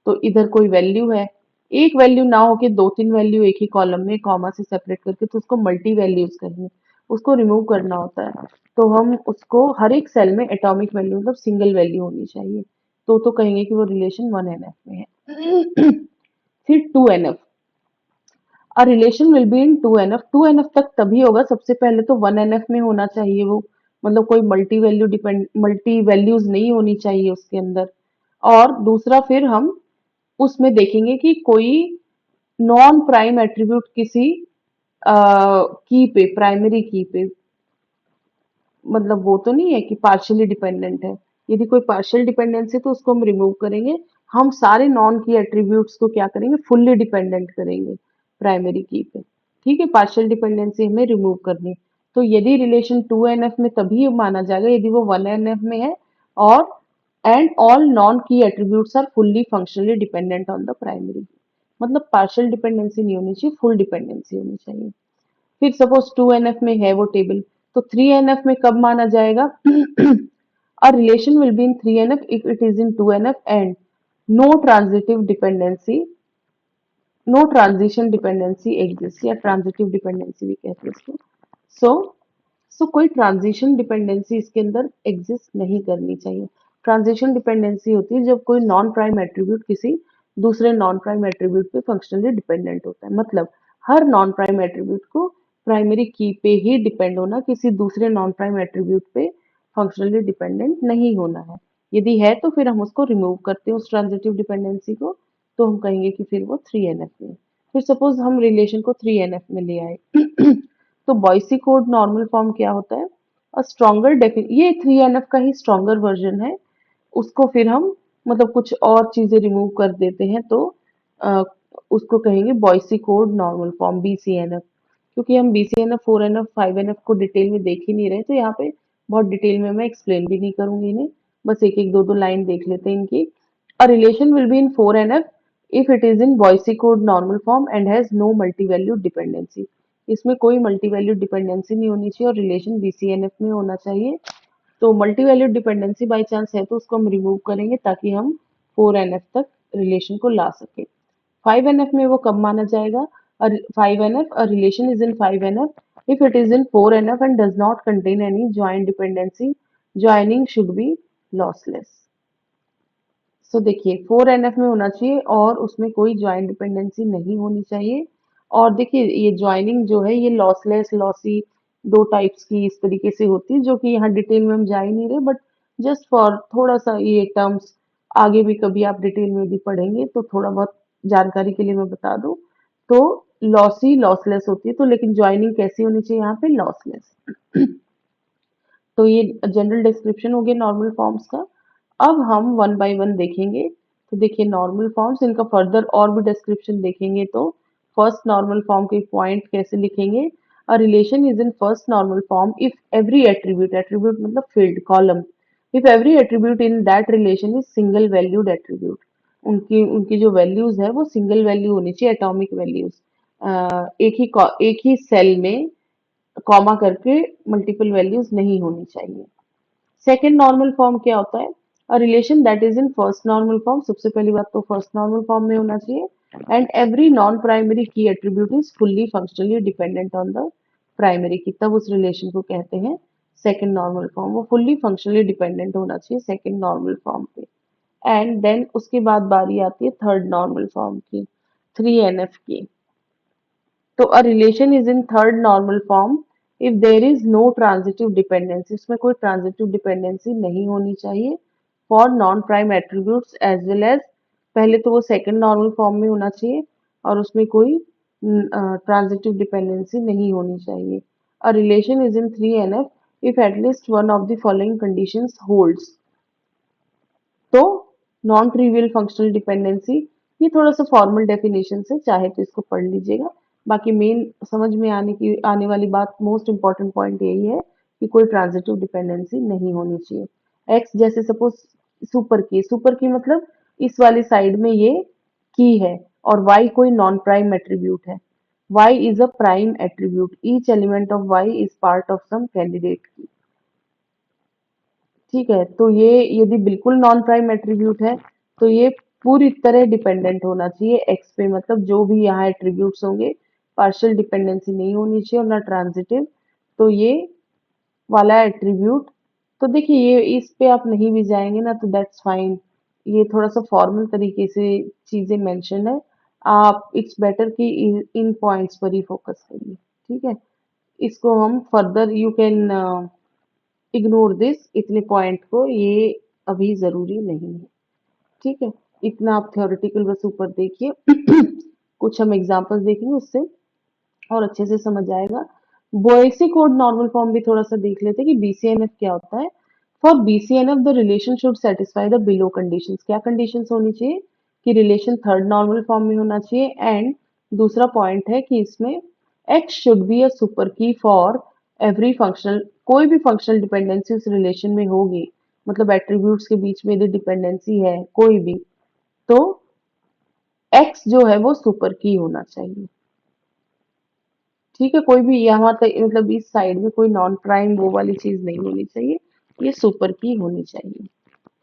तो इधर कोई वैल्यू है, एक वैल्यू ना होके दो तीन वैल्यू एक ही कॉलम में कॉमा से सेपरेट करके, तो उसको मल्टी वैल्यूज कहेंगे, उसको रिमूव करना होता है। तो हम उसको हर एक सेल में एटॉमिक वैल्यू मतलब सिंगल वैल्यू होनी चाहिए, तो कहेंगे कि वो रिलेशन 1NF में है। फिर 2NF, a relation will be in 2NF, 2NF तक तभी होगा, सबसे पहले तो 1NF में होना चाहिए वो, मतलब कोई मल्टी वैल्यूज नहीं होनी चाहिए उसके अंदर। और दूसरा फिर हम उसमें देखेंगे कि कोई नॉन प्राइम एट्रीब्यूट किसी की पे, प्राइमरी की पे, मतलब वो तो नहीं है कि पार्शियली डिपेंडेंट है। यदि कोई पार्शियल डिपेंडेंस है तो उसको हम रिमूव करेंगे। हम सारे नॉन की एट्रीब्यूट्स को क्या करेंगे, फुल्ली डिपेंडेंट करेंगे प्राइमरी की पे। ठीक है, पार्शियल डिपेंडेंसी हमें रिमूव करनी। तो यदि रिलेशन 2NF में तभी माना जाएगा यदि वो 1NF में है, और and all non key attributes are fully functionally dependent on the primary, मतलब पार्शियल डिपेंडेंसी नहीं होनी चाहिए, फुल डिपेंडेंसी होनी चाहिए। फिर सपोज 2NF में है वो टेबल, तो 3NF में कब माना जाएगा? A relation will be in 3NF if it is in 2NF and no transitive dependency, no transition dependency exists, या transitive dependency भी कहते हैं इसको। सो कोई ट्रांजिशन डिपेंडेंसी इसके अंदर एग्जिस्ट नहीं करनी चाहिए। ट्रांजिशन डिपेंडेंसी होती है जब कोई नॉन प्राइम एट्रीब्यूट किसी दूसरे नॉन प्राइम एट्रीब्यूट पे फंक्शनली डिपेंडेंट होता है, मतलब हर नॉन प्राइम एट्रीब्यूट को प्राइमरी की पे ही डिपेंड होना, किसी दूसरे नॉन प्राइम एट्रीब्यूट पे फंक्शनली डिपेंडेंट नहीं होना है। यदि है तो फिर हम उसको रिमूव करते हैं उस ट्रांजिटिव डिपेंडेंसी को, तो हम कहेंगे कि फिर वो 3NF में। फिर सपोज हम रिलेशन को 3NF में ले आए, तो बॉयसी कोड नॉर्मल फॉर्म क्या होता है? और स्ट्रॉन्गर डेफिन, ये 3NF का ही स्ट्रॉन्गर वर्जन है। उसको फिर हम मतलब कुछ और चीजें रिमूव कर देते हैं, तो अ, उसको कहेंगे बॉयसी कोड नॉर्मल फॉर्म, BCNF। क्योंकि हम BCNF, 4NF, 5NF को डिटेल में देख ही नहीं रहे, तो यहाँ पे बहुत डिटेल में मैं एक्सप्लेन भी नहीं करूंगी इन्हें, बस एक एक दो दो लाइन देख लेते हैं इनकी। A relation will be in 4NF if it is in Boyce code normal form and has no multi-valued dependency, इसमें कोई मल्टी वैल्यूड डिपेंडेंसी नहीं होनी चाहिए और रिलेशन BCNF में होना चाहिए। तो multi valued dependency by chance है तो उसको हम रिमूव करेंगे ताकि हम 4NF तक रिलेशन को ला सके। 5NF में वो कब माना जाएगा? 5NF, a relation is in 5NF if it is in 4NF and does not contain any joint dependency, joining should be lossless। सो देखिए 4NF में होना चाहिए और उसमें कोई ज्वाइंट डिपेंडेंसी नहीं होनी चाहिए। और देखिए ये ज्वाइनिंग जो है ये लॉसलेस, लॉसी, दो टाइप्स की इस तरीके से होती है, जो कि यहाँ डिटेल में हम जा ही नहीं रहे, बट जस्ट फॉर थोड़ा सा ये टर्म्स आगे भी कभी आप डिटेल में भी पढ़ेंगे तो थोड़ा बहुत जानकारी के लिए मैं बता दूं। तो लॉसी लॉसलेस होती है, तो लेकिन ज्वाइनिंग कैसी होनी चाहिए यहाँ पे? लॉसलेस। तो ये जनरल डिस्क्रिप्शन हो गया नॉर्मल फॉर्म्स का। अब हम वन बाय वन देखेंगे। तो देखिए नॉर्मल फॉर्म्स, इनका फर्दर और भी डिस्क्रिप्शन देखेंगे। तो फर्स्ट नॉर्मल फॉर्म के पॉइंट कैसे लिखेंगे? A relation is in first normal form if every attribute, attribute मतलब field, column, if every attribute in that relation is single valued attribute, उनकी उनकी जो वैल्यूज है वो सिंगल वैल्यू होनी चाहिए, एटॉमिक वैल्यूज। एक ही सेल में कॉमा करके मल्टीपल वैल्यूज नहीं होनी चाहिए। सेकेंड नॉर्मल फॉर्म क्या होता है? A relation that is in first normal form, सबसे पहली बात तो फर्स्ट नॉर्मल फॉर्म में होना चाहिए, एंड एवरी नॉन प्राइमरी की attribute is fully functionally dependent on the primary की, तब उस रिलेशन को कहते हैं सेकेंड नॉर्मल फॉर्म। वो फुल्ली फंक्शनली डिपेंडेंट होना चाहिए सेकेंड नॉर्मल फॉर्म पे। एंड देन उसके बाद बारी आती है थर्ड नॉर्मल फॉर्म की, 3NF की। तो a relation is in third normal form if there is no transitive dependency, इसमें कोई ट्रांजिटिव डिपेंडेंसी नहीं होनी चाहिए for non prime attributes as well as, पहले तो वो सेकंड नॉर्मल फॉर्म में होना चाहिए और उसमें कोई ट्रांजिटिव डिपेंडेंसी नहीं होनी चाहिए। अ relation is in 3NF if at least one of the following conditions holds, तो नॉन ट्रिवियल फंक्शनल डिपेंडेंसी, ये थोड़ा सा फॉर्मल डेफिनेशन है, चाहे तो इसको पढ़ लीजिएगा। बाकी मेन समझ में आने वाली बात, मोस्ट इंपॉर्टेंट पॉइंट यही है कि कोई ट्रांजिटिव डिपेंडेंसी नहीं होनी चाहिए। एक्स जैसे सपोज सुपर की मतलब इस वाली साइड में ये की है, और वाई कोई नॉन प्राइम एट्रीब्यूट है। Y is a prime attribute, each element of Y is part of some candidate key. ठीक है, तो ये यदि बिल्कुल नॉन प्राइम एट्रीब्यूट है तो ये पूरी तरह डिपेंडेंट होना चाहिए एक्स पे, मतलब जो भी यहाँ एट्रीब्यूट्स होंगे पार्शियल डिपेंडेंसी नहीं होनी चाहिए और ना ट्रांजिटिव। तो ये वाला एट्रीब्यूट, तो देखिए ये इस पे आप नहीं भी जाएंगे ना तो दैट्स फाइन, ये थोड़ा सा फॉर्मल तरीके से चीजें मेंशन है, आप इट्स बेटर कि इन पॉइंट्स पर ही फोकस करिए, ठीक है। इसको हम further you can ignore this, इतने पॉइंट को, ये अभी जरूरी नहीं है, ठीक है। इतना आप थ्योरेटिकल बस ऊपर देखिए कुछ हम एग्जांपल्स देखेंगे उससे और अच्छे से समझ आएगा। बोएसी कोड नॉर्मल फॉर्म भी थोड़ा सा देख लेते हैं कि बीसीएनएफ क्या होता है। For BCNF the relation should satisfy the below conditions, क्या कंडीशंस होनी चाहिए कि रिलेशन थर्ड नॉर्मल फॉर्म में होना चाहिए, एंड दूसरा पॉइंट है कि इसमें x should be a super की फॉर एवरी फंक्शनल, कोई भी फंक्शनल डिपेंडेंसी उस रिलेशन में होगी, मतलब एट्रीब्यूट्स के बीच में यदि डिपेंडेंसी है कोई भी, तो एक्स जो है वो सुपर की होना चाहिए, ठीक है। कोई भी यहाँ तक मतलब इस साइड में कोई नॉन प्राइम वो वाली चीज नहीं होनी चाहिए, ये सुपर की होनी चाहिए।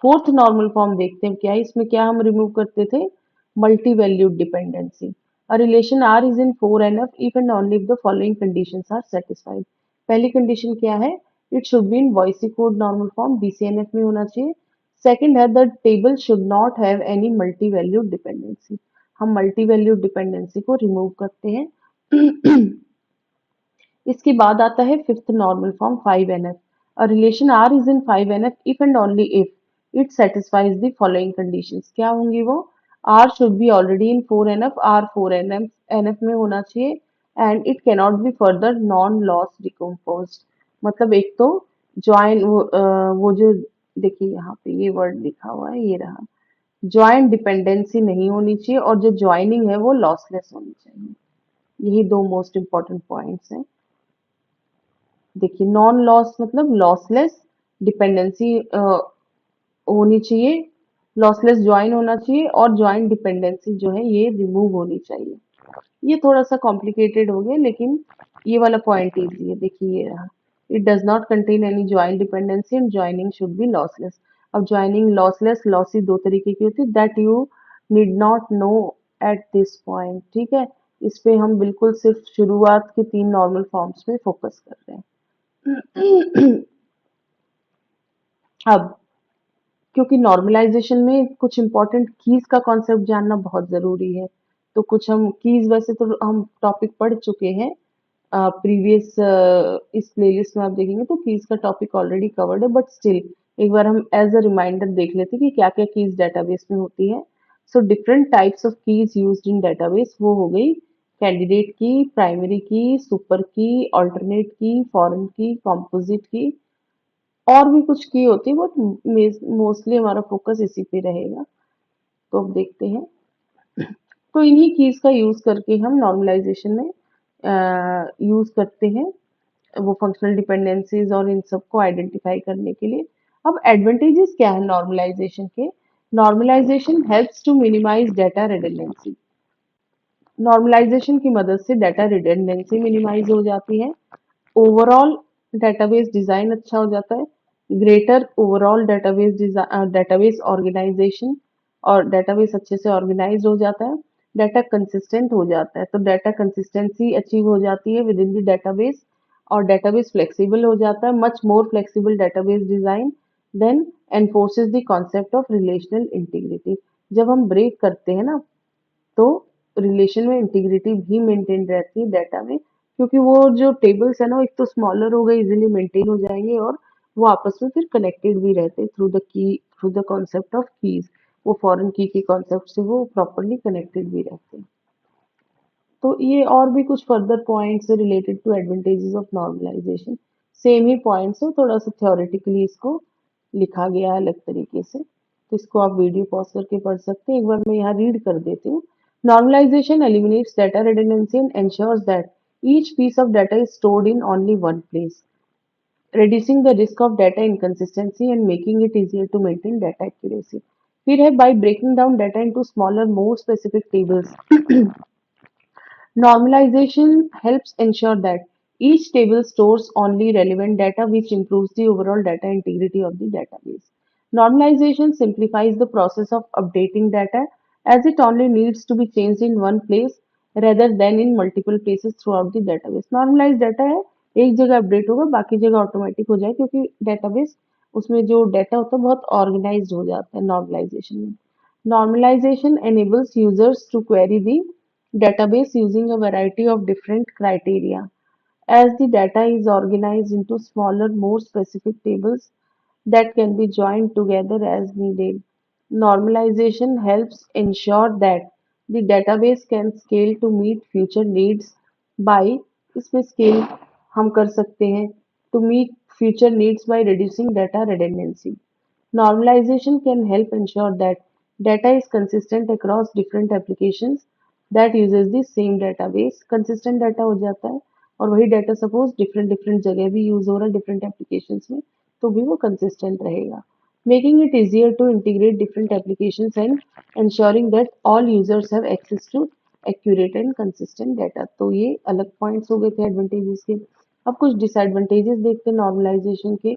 फोर्थ नॉर्मल फॉर्म देखते हैं क्या है, इसमें क्या हम रिमूव करते थे, multi valued dependency. A relation R is in 4NF if and only if the following conditions are satisfied. पहली कंडीशन क्या है, it should be in Boyce Codd normal form, BCNF में होना चाहिए। सेकंड है the table should not have any multi valued dependency, हम multi valued dependency को remove करते हैं इसके बाद आता है fifth normal form 5NF। A relation R is in 5NF if and only if it satisfies the following conditions, क्या होंगी वो, R should be already in 4NF, R 4NF में होना चाहिए, and it cannot be further non loss decompose, मतलब एक तो join वो जो देखिए यहाँ पे ये वर्ड लिखा हुआ है ये रहा, ज्वाइन डिपेंडेंसी नहीं होनी चाहिए और जो ज्वाइनिंग है वो लॉसलेस होनी चाहिए, यही दो मोस्ट इंपॉर्टेंट पॉइंट्स हैं। देखिए नॉन लॉस मतलब लॉसलेस डिपेंडेंसी होनी चाहिए, लॉसलेस ज्वाइन होना चाहिए और ज्वाइन डिपेंडेंसी जो है ये रिमूव होनी चाहिए। ये थोड़ा सा कॉम्प्लिकेटेड हो गया लेकिन ये वाला पॉइंट इजी है, देखिए ये रहा, it does not contain any join dependency and joining should be lossless. अब ज्वाइनिंग लॉसलेस लॉसी दो तरीके की होती है, that you need not know at this point, ठीक है। इस पे हम बिल्कुल सिर्फ शुरुआत के तीन नॉर्मल फॉर्म्स में फोकस कर रहे हैं अब क्योंकि नॉर्मलाइजेशन में कुछ इंपॉर्टेंट कीज का कॉन्सेप्ट जानना बहुत जरूरी है, तो कुछ हम कीज, वैसे तो हम टॉपिक पढ़ चुके हैं प्रीवियस, इस प्लेलिस्ट में आप देखेंगे तो कीज का टॉपिक ऑलरेडी कवर्ड है, बट स्टिल एक बार हम एज अ रिमाइंडर देख लेते हैं कि क्या क्या कीज डेटाबेस में होती है। So different types of keys used in database, वो हो गई कैंडिडेट की, प्राइमरी की, सुपर की, ऑल्टरनेट की, फॉरेन की, कॉम्पोजिट की, और भी कुछ की होती है बट मोस्टली हमारा फोकस इसी पे रहेगा। तो अब देखते हैं, तो इन्हीं कीज का यूज करके हम नॉर्मलाइजेशन में यूज करते हैं वो फंक्शनल डिपेंडेंसीज और इन सबको आइडेंटिफाई करने के लिए। अब एडवांटेजेस क्या है नॉर्मलाइजेशन के, normalisation helps to minimise data redundancy, normalisation की मदद से डाटा रिडंडेंसी मिनिमाइज हो जाती है, ओवरऑल डेटाबेस डिजाइन अच्छा हो जाता है, ग्रेटर ओवरऑल डेटाबेस ऑर्गेनाइजेशन, और डेटाबेस अच्छे से ऑर्गेनाइज हो जाता है, डाटा कंसिस्टेंट हो जाता है, तो डाटा कंसिस्टेंसी अचीव हो जाती है विद इन द डेटाबेस, और डेटाबेस फ्लेक्सिबल हो जाता है, much more flexible database design then enforces the concept of relational integrity. जब हम ब्रेक करते हैं ना तो रिलेशन में इंटीग्रिटी भी मेंटेन रहती है डाटा में, क्योंकि वो जो टेबल्स है ना एक तो स्मॉलर हो गए, इजीली मेंटेन हो जाएंगे, और वो आपस में फिर कनेक्टेड भी रहते हैं through the key, through the concept of keys, वो फॉरेन की के कॉन्सेप्ट से वो प्रॉपरली कनेक्टेड भी रहते हैं। तो ये और भी कुछ further points related to advantages of normalisation, same ही पॉइंट्स है, थोड़ा सा थ्योरेटिकली इसको लिखा गया है अलग तरीके से, तो इसको आप वीडियो पॉज करके पढ़ सकते हैं। एक बार मैं यहाँ रीड कर देती हूँ। Normalisation eliminates data redundancy and ensures that each piece of data is stored in only one place, reducing the risk of data inconsistency and making it easier to maintain data accuracy. फिर है by breaking down data into smaller, more specific tables, normalization helps ensure that each table stores only relevant data, which improves the overall data integrity of the database. Normalization simplifies the process of updating data as it only needs to be changed in one place rather than in multiple places throughout the database. Normalized data है एक जगह update होगा बाकी जगह automatic हो जाए क्योंकि database उसमें जो डाटा होता है बहुत ऑर्गेनाइज्ड हो जाता है नॉर्मलाइजेशन में. Normalization enables users to query the database using a variety of different criteria. As the data is organized into smaller, more specific tables that can be joined together as needed. Normalization helps ensure that the database can scale to meet future needs by इसमें scale हम कर सकते हैं to meet future needs by reducing data redundancy. Normalization can help ensure that data is consistent across different applications that uses the same database. Consistent data हो जाता है और वही data suppose different different जगह भी use हो रहा है different applications में तो भी वो consistent रहेगा. Making it easier to integrate different applications and ensuring that all users have access to accurate and consistent data. तो ये अलग points हो गए थे advantages के. अब कुछ disadvantages देखते हैं normalization के.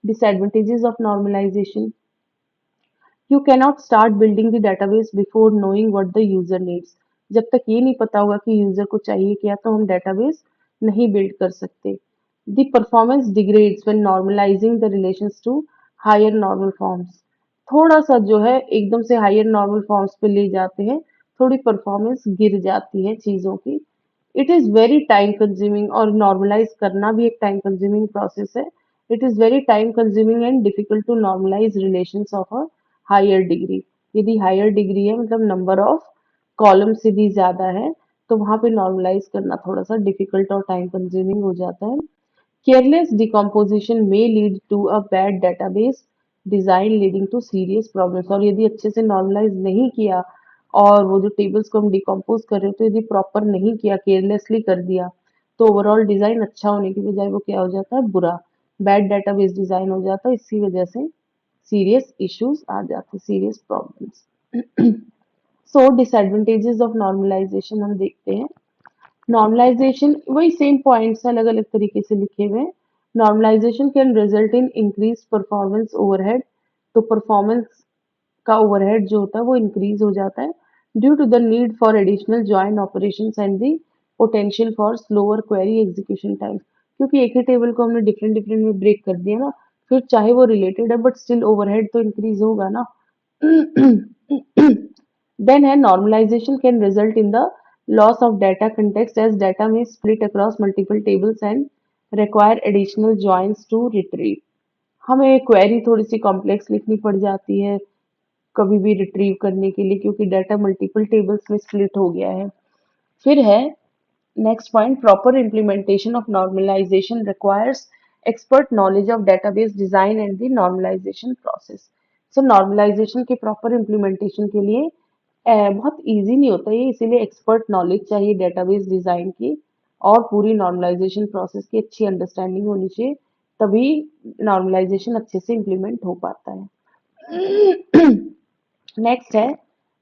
Disadvantages of normalization. You cannot start building the database before knowing what the user needs. जब तक ये नहीं पता होगा कि यूजर को चाहिए क्या तो हम database नहीं build कर सकते. The performance degrades when normalizing the relations to higher normal forms. थोड़ा सा जो है एकदम से higher normal forms पे ले जाते हैं थोड़ी performance गिर जाती है चीजों की. It is very time consuming और normalize करना भी एक time consuming process है. It is very time consuming and difficult to normalize relations of a higher degree. यदि higher degree है मतलब number of columns यदि ज़्यादा है तो वहाँ पे normalize करना थोड़ा सा difficult और time consuming हो जाता है. Careless decomposition may lead to a bad database design leading to serious problems. और यदि अच्छे से normalize नहीं किया और वो जो tables को हम decompose कर रहे हो तो यदि proper नहीं किया carelessly कर दिया तो overall design अच्छा होने की बजाय वो क्या हो जाता है बुरा bad database design हो जाता है इसी वजह से serious issues आ जाते हैं serious problems. So disadvantages of normalization हम देखते हैं. नॉर्मलाइजेशन वही सेम पॉइंट्स अलग अलग तरीके से लिखे हुए हैं. Normalisation can result in increase performance overhead. तो परफॉर्मेंस का ओवरहेड जो होता है वो इंक्रीज हो जाता है due to the need for additional join operations and the potential for slower query execution time. क्योंकि एक ही टेबल को हमने डिफरेंट डिफरेंट में ब्रेक कर दिया ना फिर चाहे वो रिलेटेड है बट स्टिल ओवरहेड तो इंक्रीज होगा ना. Then a normalization can result in the loss of data context as data may split across multiple tables and require additional joins to retrieve. हमें क्वेरी थोड़ी सी कॉम्प्लेक्स लिखनी पड़ जाती है कभी भी रिट्रीव करने के लिए क्योंकि डाटा मल्टीपल टेबल्स में स्प्लिट हो गया है. फिर है next point, proper implementation of normalization requires expert knowledge of database design and the normalization process. So normalization के proper implementation के लिए बहुत easy नहीं होता ये इसीलिए expert knowledge चाहिए database design की और पूरी normalization process की अच्छी understanding होनी चाहिए तभी normalization अच्छे से implement हो पाता है. Next है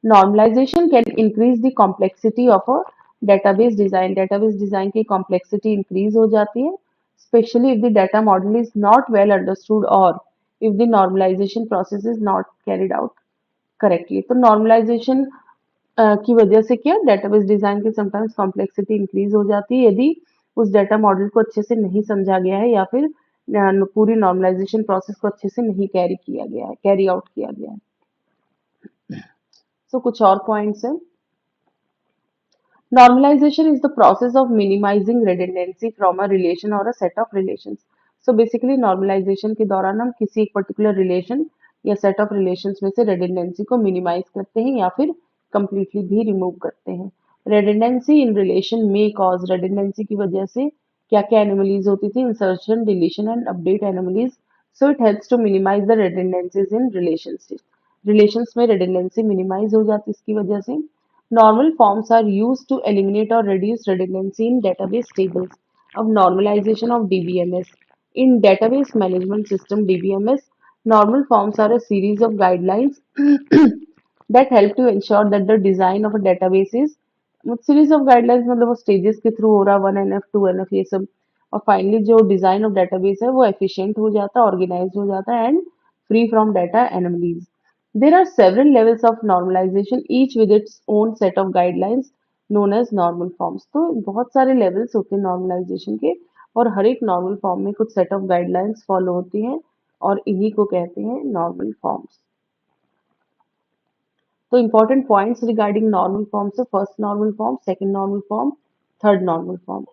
normalization can increase the complexity of a database design. Database design की complexity increase हो जाती है especially if the data model is not well understood or if the normalization process is not carried out correctly. तो normalization की वजह से क्या database design की sometimes complexity increase हो जाती है यदि उस data model को अच्छे से नहीं समझा गया है या फिर पूरी normalization process को अच्छे से नहीं carry out किया गया है. So कुछ और points हैं. Normalization is the process of minimizing redundancy from a relation or a set of relations. So basically normalization के दौरान हम किसी एक particular relation या set of relations में से redundancy को minimize करते हैं या फिर completely भी remove करते हैं. Redundancy in relation may cause redundancy की वजह से क्या क्या anomalies होती थी insertion, deletion and update anomalies. So it helps to minimize the redundancies in relationships. Relations में redundancy minimize हो जाती है इसकी वजह से. Normal forms are used to eliminate or reduce redundancy in database tables. Of normalization of DBMS. In database management system DBMS, normal forms are a series of guidelines that help to ensure that the design of a database is series of guidelines मतलब वो stages के through हो रहा 1NF 2NF ये सब और finally जो design of database है वो efficient हो जाता है organized हो जाता है and free from data anomalies. There are several levels of normalization, each with its own set of guidelines known as normal forms. तो बहुत सारे levels होते हैं normalization के और हर एक normal form में कुछ set of guidelines follow होती हैं और इन्हीं को कहते हैं normal forms. तो important points regarding normal forms है first normal form, second normal form, third normal form.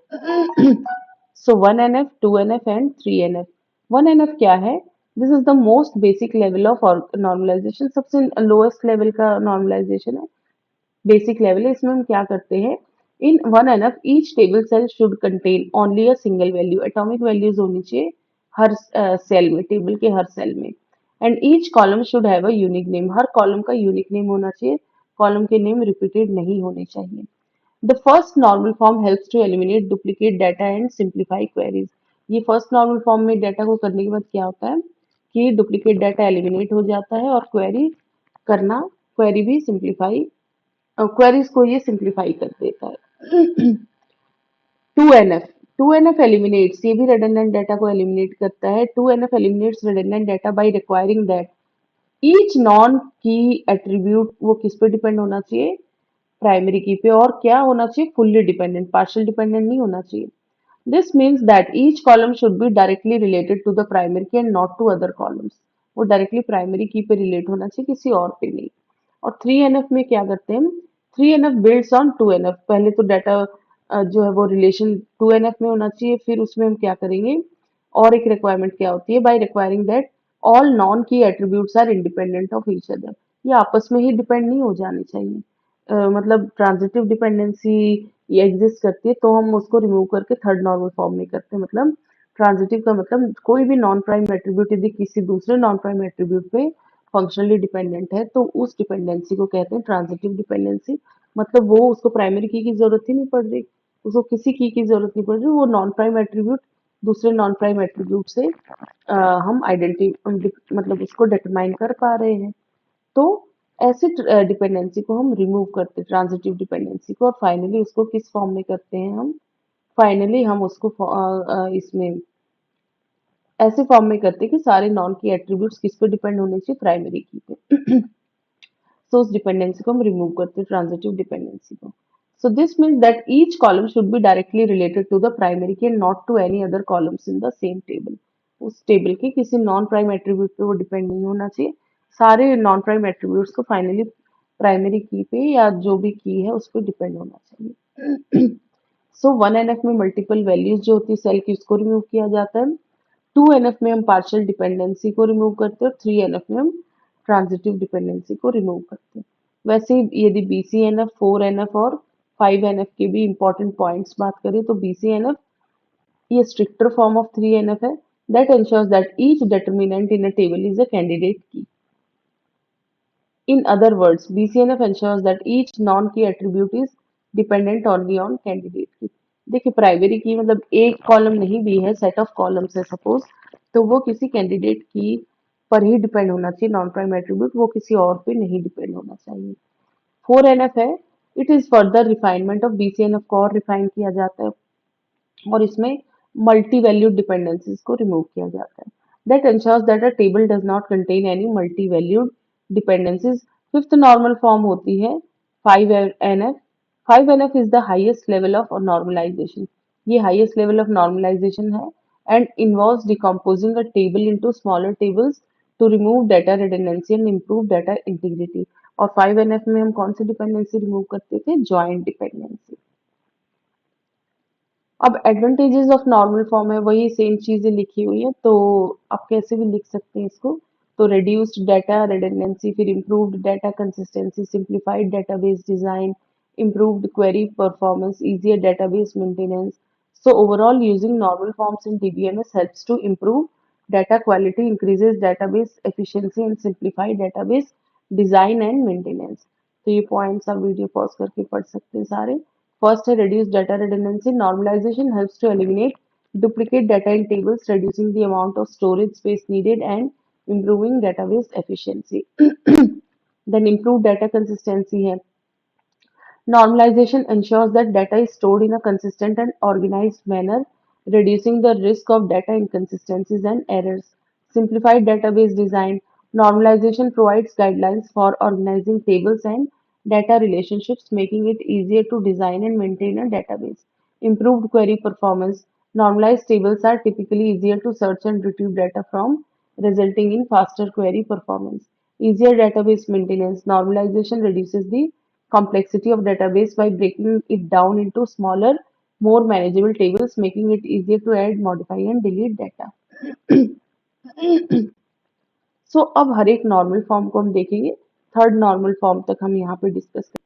So 1NF, 2NF and 3NF. 1NF क्या है? This is the most basic level of normalization. सबसे lowest level का normalization है. Basic level है. इसमें हम क्या करते हैं? In 1NF, each table cell should contain only a single value. Atomic values होनी चाहिए हर सेल में, टेबल के हर सेल में. And each column should have a unique name. Her column का यूनिक नेम होना चाहिए. कॉलम के नेम रिपीटेड नहीं होने चाहिए. The first normal form helps to eliminate duplicate data and simplify queries. ये फर्स्ट नॉर्मल फॉर्म में डाटा को करने के बाद क्या होता है कि डुप्लीकेट डाटा एलिमिनेट हो जाता है और क्वेरी भी सिंप्लीफाई क्वेरीज को ये सिंप्लीफाई कर देता है. 2NF 2NF एलिमिनेट्स ये भी redundant डाटा को एलिमिनेट करता है. 2NF eliminates redundant data by requiring that each non key attribute वो किस पे डिपेंड होना चाहिए प्राइमरी की पे और क्या होना चाहिए फुल्ली डिपेंडेंट पार्शियल डिपेंडेंट नहीं होना चाहिए. This means that each column should be directly related to the primary key and not to other columns. वो डायरेक्टली प्राइमरी की पे रिलेट होना चाहिए किसी और पे नहीं. और 3NF में क्या करते हैं 3NF बिल्ड्स ऑन 2NF. पहले तो डाटा जो है वो रिलेशन 2NF में होना चाहिए फिर उसमें हम क्या करेंगे और एक रिक्वायरमेंट क्या होती है by requiring that all non key attributes are independent of each other. ये आपस में ही डिपेंड नहीं हो जाने चाहिए. मतलब ट्रांजिटिव डिपेंडेंसी ये एग्जिस्ट करती है तो हम उसको रिमूव करके थर्ड नॉर्मल फॉर्म में करते हैं. मतलब ट्रांजिटिव का मतलब कोई भी नॉन प्राइम एट्रीब्यूट यदि किसी दूसरे नॉन प्राइम एट्रीब्यूट पे फंक्शनली डिपेंडेंट है तो उस डिपेंडेंसी को कहते हैं ट्रांजिटिव डिपेंडेंसी. मतलब वो उसको प्राइमरी की जरूरत ही नहीं पड़ रही उसको किसी की जरूरत नहीं पड़ रही वो नॉन प्राइम एट्रीब्यूट दूसरे नॉन प्राइम एट्रीब्यूट से हम आइडेंटिटी मतलब उसको डिटरमाइन कर पा रहे हैं. तो ऐसे डिपेंडेंसी को हम रिमूव करते हैं ट्रांजिटिव डिपेंडेंसी को और फाइनली उसको किस फॉर्म में करते हैं हम फाइनली हम उसको इसमें ऐसे फॉर्म में करते हैं कि सारे नॉन की एट्रीब्यूट्स किस पे डिपेंड होने चाहिए प्राइमरी की पे. सो उस डिपेंडेंसी को हम रिमूव करते हैं ट्रांजिटिव डिपेंडेंसी को. So this means that each column should be directly related to the primary key and not to any other columns in the same table. उस टेबल के किसी नॉन प्राइम एट्रीब्यूट पे वो depend नहीं होना चाहिए. सारे नॉन प्राइम एट्रीब्यूट्स को फाइनली प्राइमरी की पे या जो भी की है उस पर डिपेंड होना चाहिए. सो 1NF में मल्टीपल वैल्यूज जो होती है सेल की उसको रिमूव किया जाता है. 2NF में हम पार्शियल डिपेंडेंसी को रिमूव करते हैं और 3NF में हम ट्रांजिटिव डिपेंडेंसी को रिमूव करते हैं. वैसे यदि BCNF 4NF और 5NF के भी इंपॉर्टेंट पॉइंट्स बात करें तो BCNF ये stricter form of 3NF है that ensures that each determinant in a table is a candidate key. In other words, BCNF ensures that each non-key attribute is dependent only on candidate key. देखिए primary की मतलब एक column नहीं भी है set of columns है suppose तो वो किसी कैंडिडेट की पर ही डिपेंड होना चाहिए नॉन प्राइम एट्रीब्यूट वो किसी और पे नहीं डिपेंड होना चाहिए. 4NF है it is further refinement of BCNF को और रिफाइन किया जाता है और इसमें मल्टी वैल्यूड डिपेंडेंसीज को रिमूव किया जाता है. That ensures that a table does not contain any multi valued dependencies. Fifth normal form होती है 5NF. 5NF is the highest level of normalisation. ये हाईएस्ट लेवल ऑफ नॉर्मलाइजेशन है and involves decomposing a table into smaller tables to remove data redundancy and improve data integrity. और 5NF में हम कौन सी dependency remove करते थे joint dependency. अब एडवांटेजेस ऑफ नॉर्मल फॉर्म है वही सेम चीजें लिखी हुई है तो आप कैसे भी लिख सकते हैं इसको. तो रिड्यूस्ड डाटा रिडंडेंसी फिर improved data consistency simplified database design improved query performance easier database maintenance. So overall using normal forms in DBMS helps to improve data quality increases database efficiency and simplify database design and maintenance. तो ये points आप video pause करके पढ़ सकते हैं सारे. First, reduce data redundancy. Normalization helps to eliminate duplicate data in tables, reducing the amount of storage space needed and improving database efficiency. Then improve data consistency है. Normalization ensures that data is stored in a consistent and organized manner, reducing the risk of data inconsistencies and errors. Simplified database design. Normalization provides guidelines for organizing tables and data relationships, making it easier to design and maintain a database. Improved query performance. Normalized tables are typically easier to search and retrieve data from, resulting in faster query performance. Easier database maintenance. Normalization reduces the complexity of database by breaking it down into smaller, more manageable tables, making it easier to add, modify and delete data. सो अब हर एक normal form को हम देखेंगे। Third normal form तक हम यहाँ पे discuss करें।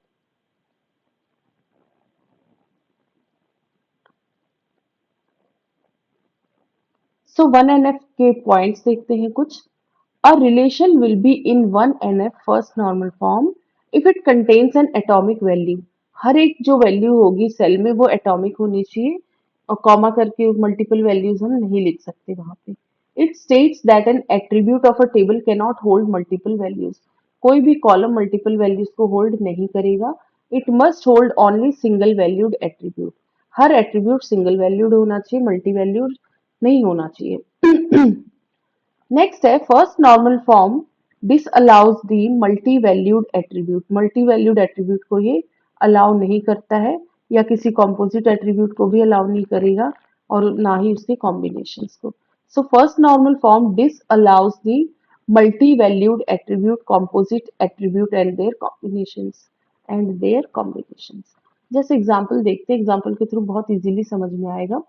सो 1NF के पॉइंट्स देखते हैं कुछ। A relation will be in 1NF first normal form if it contains an atomic value. हर एक जो वैल्यू होगी सेल में वो एटॉमिक होनी चाहिए और कॉमा करके मल्टीपल वैल्यूज हम नहीं लिख सकते वहां पे। It states that an attribute of a table can not hold multiple values. कोई भी कॉलम मल्टीपल वैल्यूज को होल्ड नहीं करेगा। It must hold only single valued attribute. हर एट्रीब्यूट सिंगल वैल्यूड होना चाहिए, मल्टी वैल्यूड नहीं होना चाहिए। नेक्स्ट है first normal form disallows the multi valued attribute. Multi valued attribute को ये अलाउ नहीं करता है या किसी कॉम्पोजिट एट्रीब्यूट को भी अलाउ नहीं करेगा और ना ही उसके कॉम्बिनेशंस को। So first normal form disallows the multi valued attribute, composite attribute and their combinations. जैसे एग्जांपल देखते हैं, एग्जांपल के थ्रू बहुत इजीली समझ में आएगा।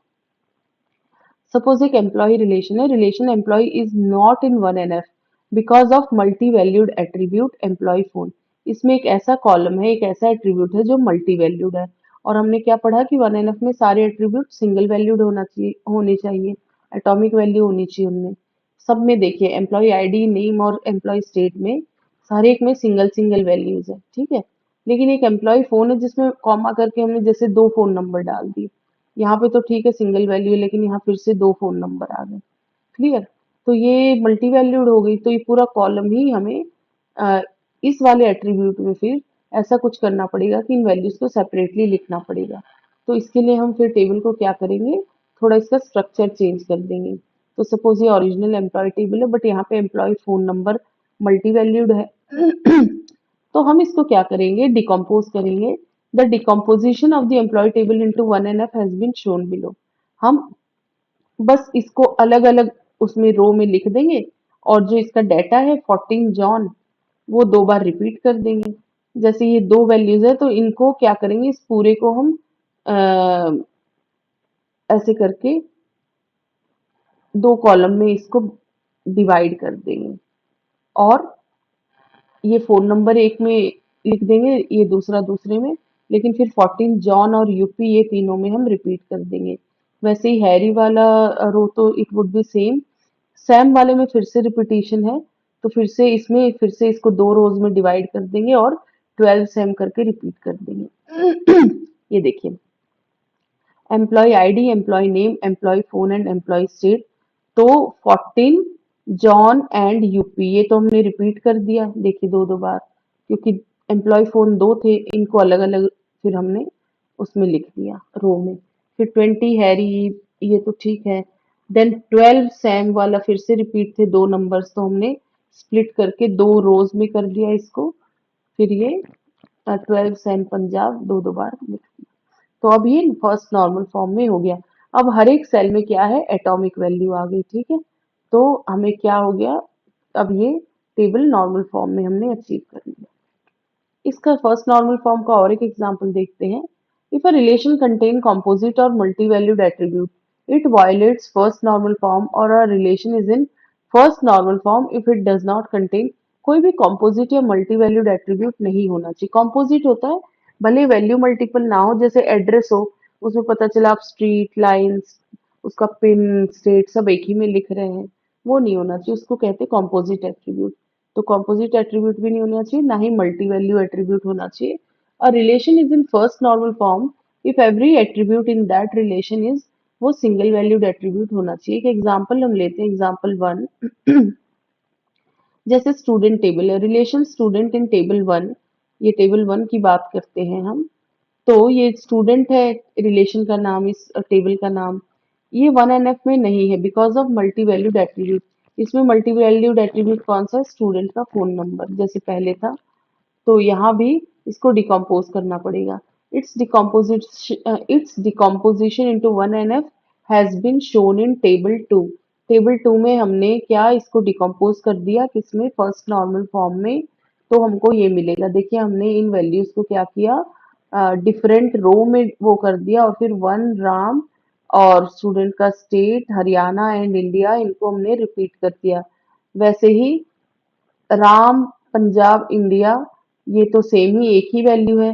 Suppose एक employee relation है, relation employee is not in 1NF because of multi-valued attribute employee phone। इसमें एक ऐसा कॉलम है, एक ऐसा एट्रीब्यूट है जो मल्टी वैल्यूड है और हमने क्या पढ़ा कि 1NF में सारे एट्रीब्यूट सिंगल वैल्यूड होने चाहिए, एटॉमिक वैल्यू होनी चाहिए उनमें। सब में देखिए एम्प्लॉय आईडी, नेम और एम्प्लॉय स्टेट में सारे एक में सिंगल सिंगल वैल्यूज है, ठीक है। लेकिन एक एम्प्लॉय फोन है जिसमें कॉमा करके हमने जैसे दो फोन नंबर डाल दिए, यहाँ पे तो ठीक है सिंगल वैल्यू है लेकिन यहाँ फिर से दो फोन नंबर आ गए। क्लियर? तो ये मल्टी वैल्यूड हो गई, तो ये पूरा कॉलम ही हमें अ, इस वाले एट्रीब्यूट में फिर ऐसा कुछ करना पड़ेगा कि इन वैल्यूज को सेपरेटली लिखना पड़ेगा। तो इसके लिए हम फिर टेबल को क्या करेंगे, थोड़ा इसका स्ट्रक्चर चेंज कर देंगे। तो सपोज ये ओरिजिनल एम्प्लॉय टेबल है बट यहाँ पे employee phone number multi valued है। तो हम इसको क्या करेंगे, डिकम्पोज करेंगे। The decomposition of the employee table into 1NF has been shown below. हम बस इसको अलग अलग उसमें रो में लिख देंगे और जो इसका डाटा है 14 जॉन वो दो बार रिपीट कर देंगे। जैसे ये दो वैल्यूज है तो इनको क्या करेंगे, इस पूरे को हम ऐसे करके दो कॉलम में इसको डिवाइड कर देंगे और ये फोन नंबर एक में लिख देंगे, ये दूसरा दूसरे में, लेकिन फिर 14 जॉन और यूपी ये तीनों में हम रिपीट कर देंगे। वैसे ही हैरी वाला रो तो it would be same. Sam वाले में फिर से रिपीटिशन है तो फिर से इसमें फिर से इसको दो रोज में डिवाइड कर देंगे और 12 सैम करके रिपीट कर देंगे। ये देखिए employee ID, employee name, employee phone and employee state. तो 14 जॉन एंड यूपी ये तो हमने रिपीट कर दिया, देखिए दो दो बार, क्योंकि एम्प्लॉय फोन दो थे, इनको अलग अलग फिर हमने उसमें लिख दिया रो में। फिर 20 हैरी, ये तो ठीक है। देन 12 सैम वाला फिर से रिपीट थे दो नंबर्स, तो हमने स्प्लिट करके दो रोज में कर दिया इसको। फिर ये 12 सैम पंजाब दो दो बार लिख दिया। तो अब ये फर्स्ट नॉर्मल फॉर्म में हो गया। अब हर एक सेल में क्या है, एटॉमिक वैल्यू आ गई, ठीक है। तो हमें क्या हो गया, अब ये टेबल नॉर्मल फॉर्म में हमने अचीव कर लिया। इसका फर्स्ट नॉर्मल फॉर्म का और एक एग्जांपल देखते हैं। If a relation contain composite और multi valued attribute it violates first normal form, और a relation is in first normal form if it does not contain. कोई भी कंपोजिट या मल्टी वैल्यूड एट्रीब्यूट नहीं होना चाहिए। कंपोजिट होता है भले वैल्यू मल्टीपल ना हो, जैसे एड्रेस हो, उसमें पता चला आप स्ट्रीट लाइन्स, उसका पिन स्टेट सब एक ही में लिख रहे हैं, वो नहीं होना चाहिए, उसको कहते हैं कंपोजिट एट्रीब्यूट। तो कंपोजिट एट्रीब्यूट भी नहीं होना चाहिए, ना ही मल्टी वैल्यू एट्रीब्यूट होना चाहिए। अ relation is in first normal form if every attribute in that relation is, वो सिंगल वैल्यूड एट्रीब्यूट होना चाहिए। एक एग्जांपल हम लेते हैं, एग्जांपल 1। जैसे स्टूडेंट टेबल है, रिलेशन स्टूडेंट इन टेबल 1, ये टेबल 1 की बात करते हैं हम। तो ये स्टूडेंट है, रिलेशन का नाम, इस टेबल का नाम, ये 1NF में नहीं है because of multi valued attribute. इसमें मल्टी वैल्यूड एट्रीब्यूट कौन सा है? स्टूडेंट का फोन नंबर, जैसे पहले था। तो यहाँ भी इसको डिकम्पोज करना पड़ेगा। Its decomposition into one N F has been shown in table 2। Table 2 में हमने क्या इसको डिकम्पोज कर दिया, किसमें? फर्स्ट नॉर्मल फॉर्म में। तो हमको ये मिलेगा। देखिए हमने इन वैल्यूज को क्या किया, डिफरेंट रो में वो कर दिया, और फिर वन राम और स्टूडेंट का स्टेट हरियाणा एंड इंडिया, इनको हमने रिपीट कर दिया। वैसे ही राम पंजाब इंडिया, ये तो सेम ही एक ही वैल्यू है।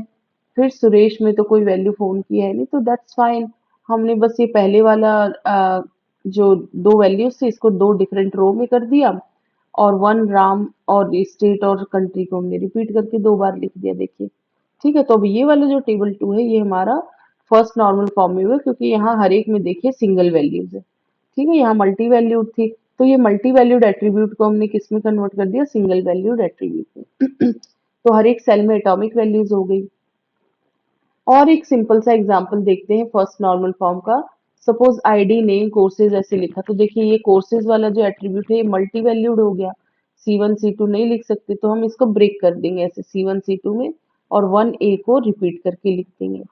फिर सुरेश में तो कोई वैल्यू फोन की है नहीं, तो दैट्स फाइन। हमने बस ये पहले वाला जो दो वैल्यूज थे इसको दो डिफरेंट रो में कर दिया, और वन राम और स्टेट और कंट्री को हमने रिपीट करके दो बार लिख दिया। देखिए ठीक है। तो अब ये वाला जो टेबल 2 है ये हमारा फर्स्ट नॉर्मल फॉर्म में हुआ, क्योंकि यहाँ हर एक में देखिए सिंगल वैल्यूज है। ठीक है, यहाँ मल्टी वैल्यूड थी, तो ये मल्टी वैल्यूड एट्रीब्यूट को हमने किस में कन्वर्ट कर दिया? सिंगल वैल्यूड एट्रीब्यूट में। तो हर एक सेल में एटॉमिक वैल्यूज हो गई। और एक सिंपल सा एग्जांपल देखते हैं फर्स्ट नॉर्मल फॉर्म का। सपोज आईडी नेम कोर्सेज ऐसे लिखा, तो देखिए ये कोर्सेज वाला जो एट्रीब्यूट है ये मल्टी वैल्यूड हो गया। C1 C2 नहीं लिख सकते, तो हम इसको ब्रेक कर देंगे ऐसे C1 C2 में, और 1A को रिपीट करके लिख देंगे।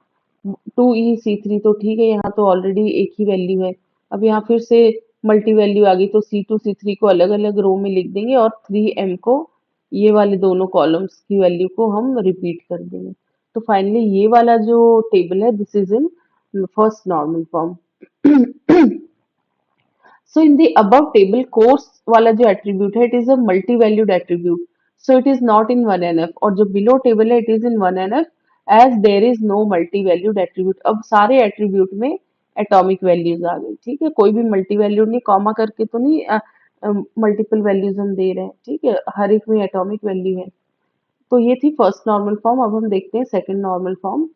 2E C3 तो ठीक है, यहाँ तो ऑलरेडी एक ही वैल्यू है। अब यहाँ फिर से मल्टी वैल्यू आ गई, तो C2 C3 को अलग अलग रो में लिख देंगे, और 3M को, ये वाले दोनों कॉलम्स की वैल्यू को हम रिपीट कर देंगे। तो फाइनली ये वाला जो टेबल है this is in first normal form. So in the above table, course वाला जो attribute है, it is a multi-valued attribute. So it is not in 1NF. और जो below table है, it is in 1NF as there is no multi-valued attribute. अब सारे attribute में atomic values आ गई। ठीक है, कोई भी multi-valued नहीं, कॉमा करके तो नहीं मल्टीपल वैल्यूज हम दे रहे हैं। ठीक है, हर एक में एटॉमिक वैल्यू है। तो ये थी फर्स्ट नॉर्मल फॉर्म। अब हम देखते हैं second normal form.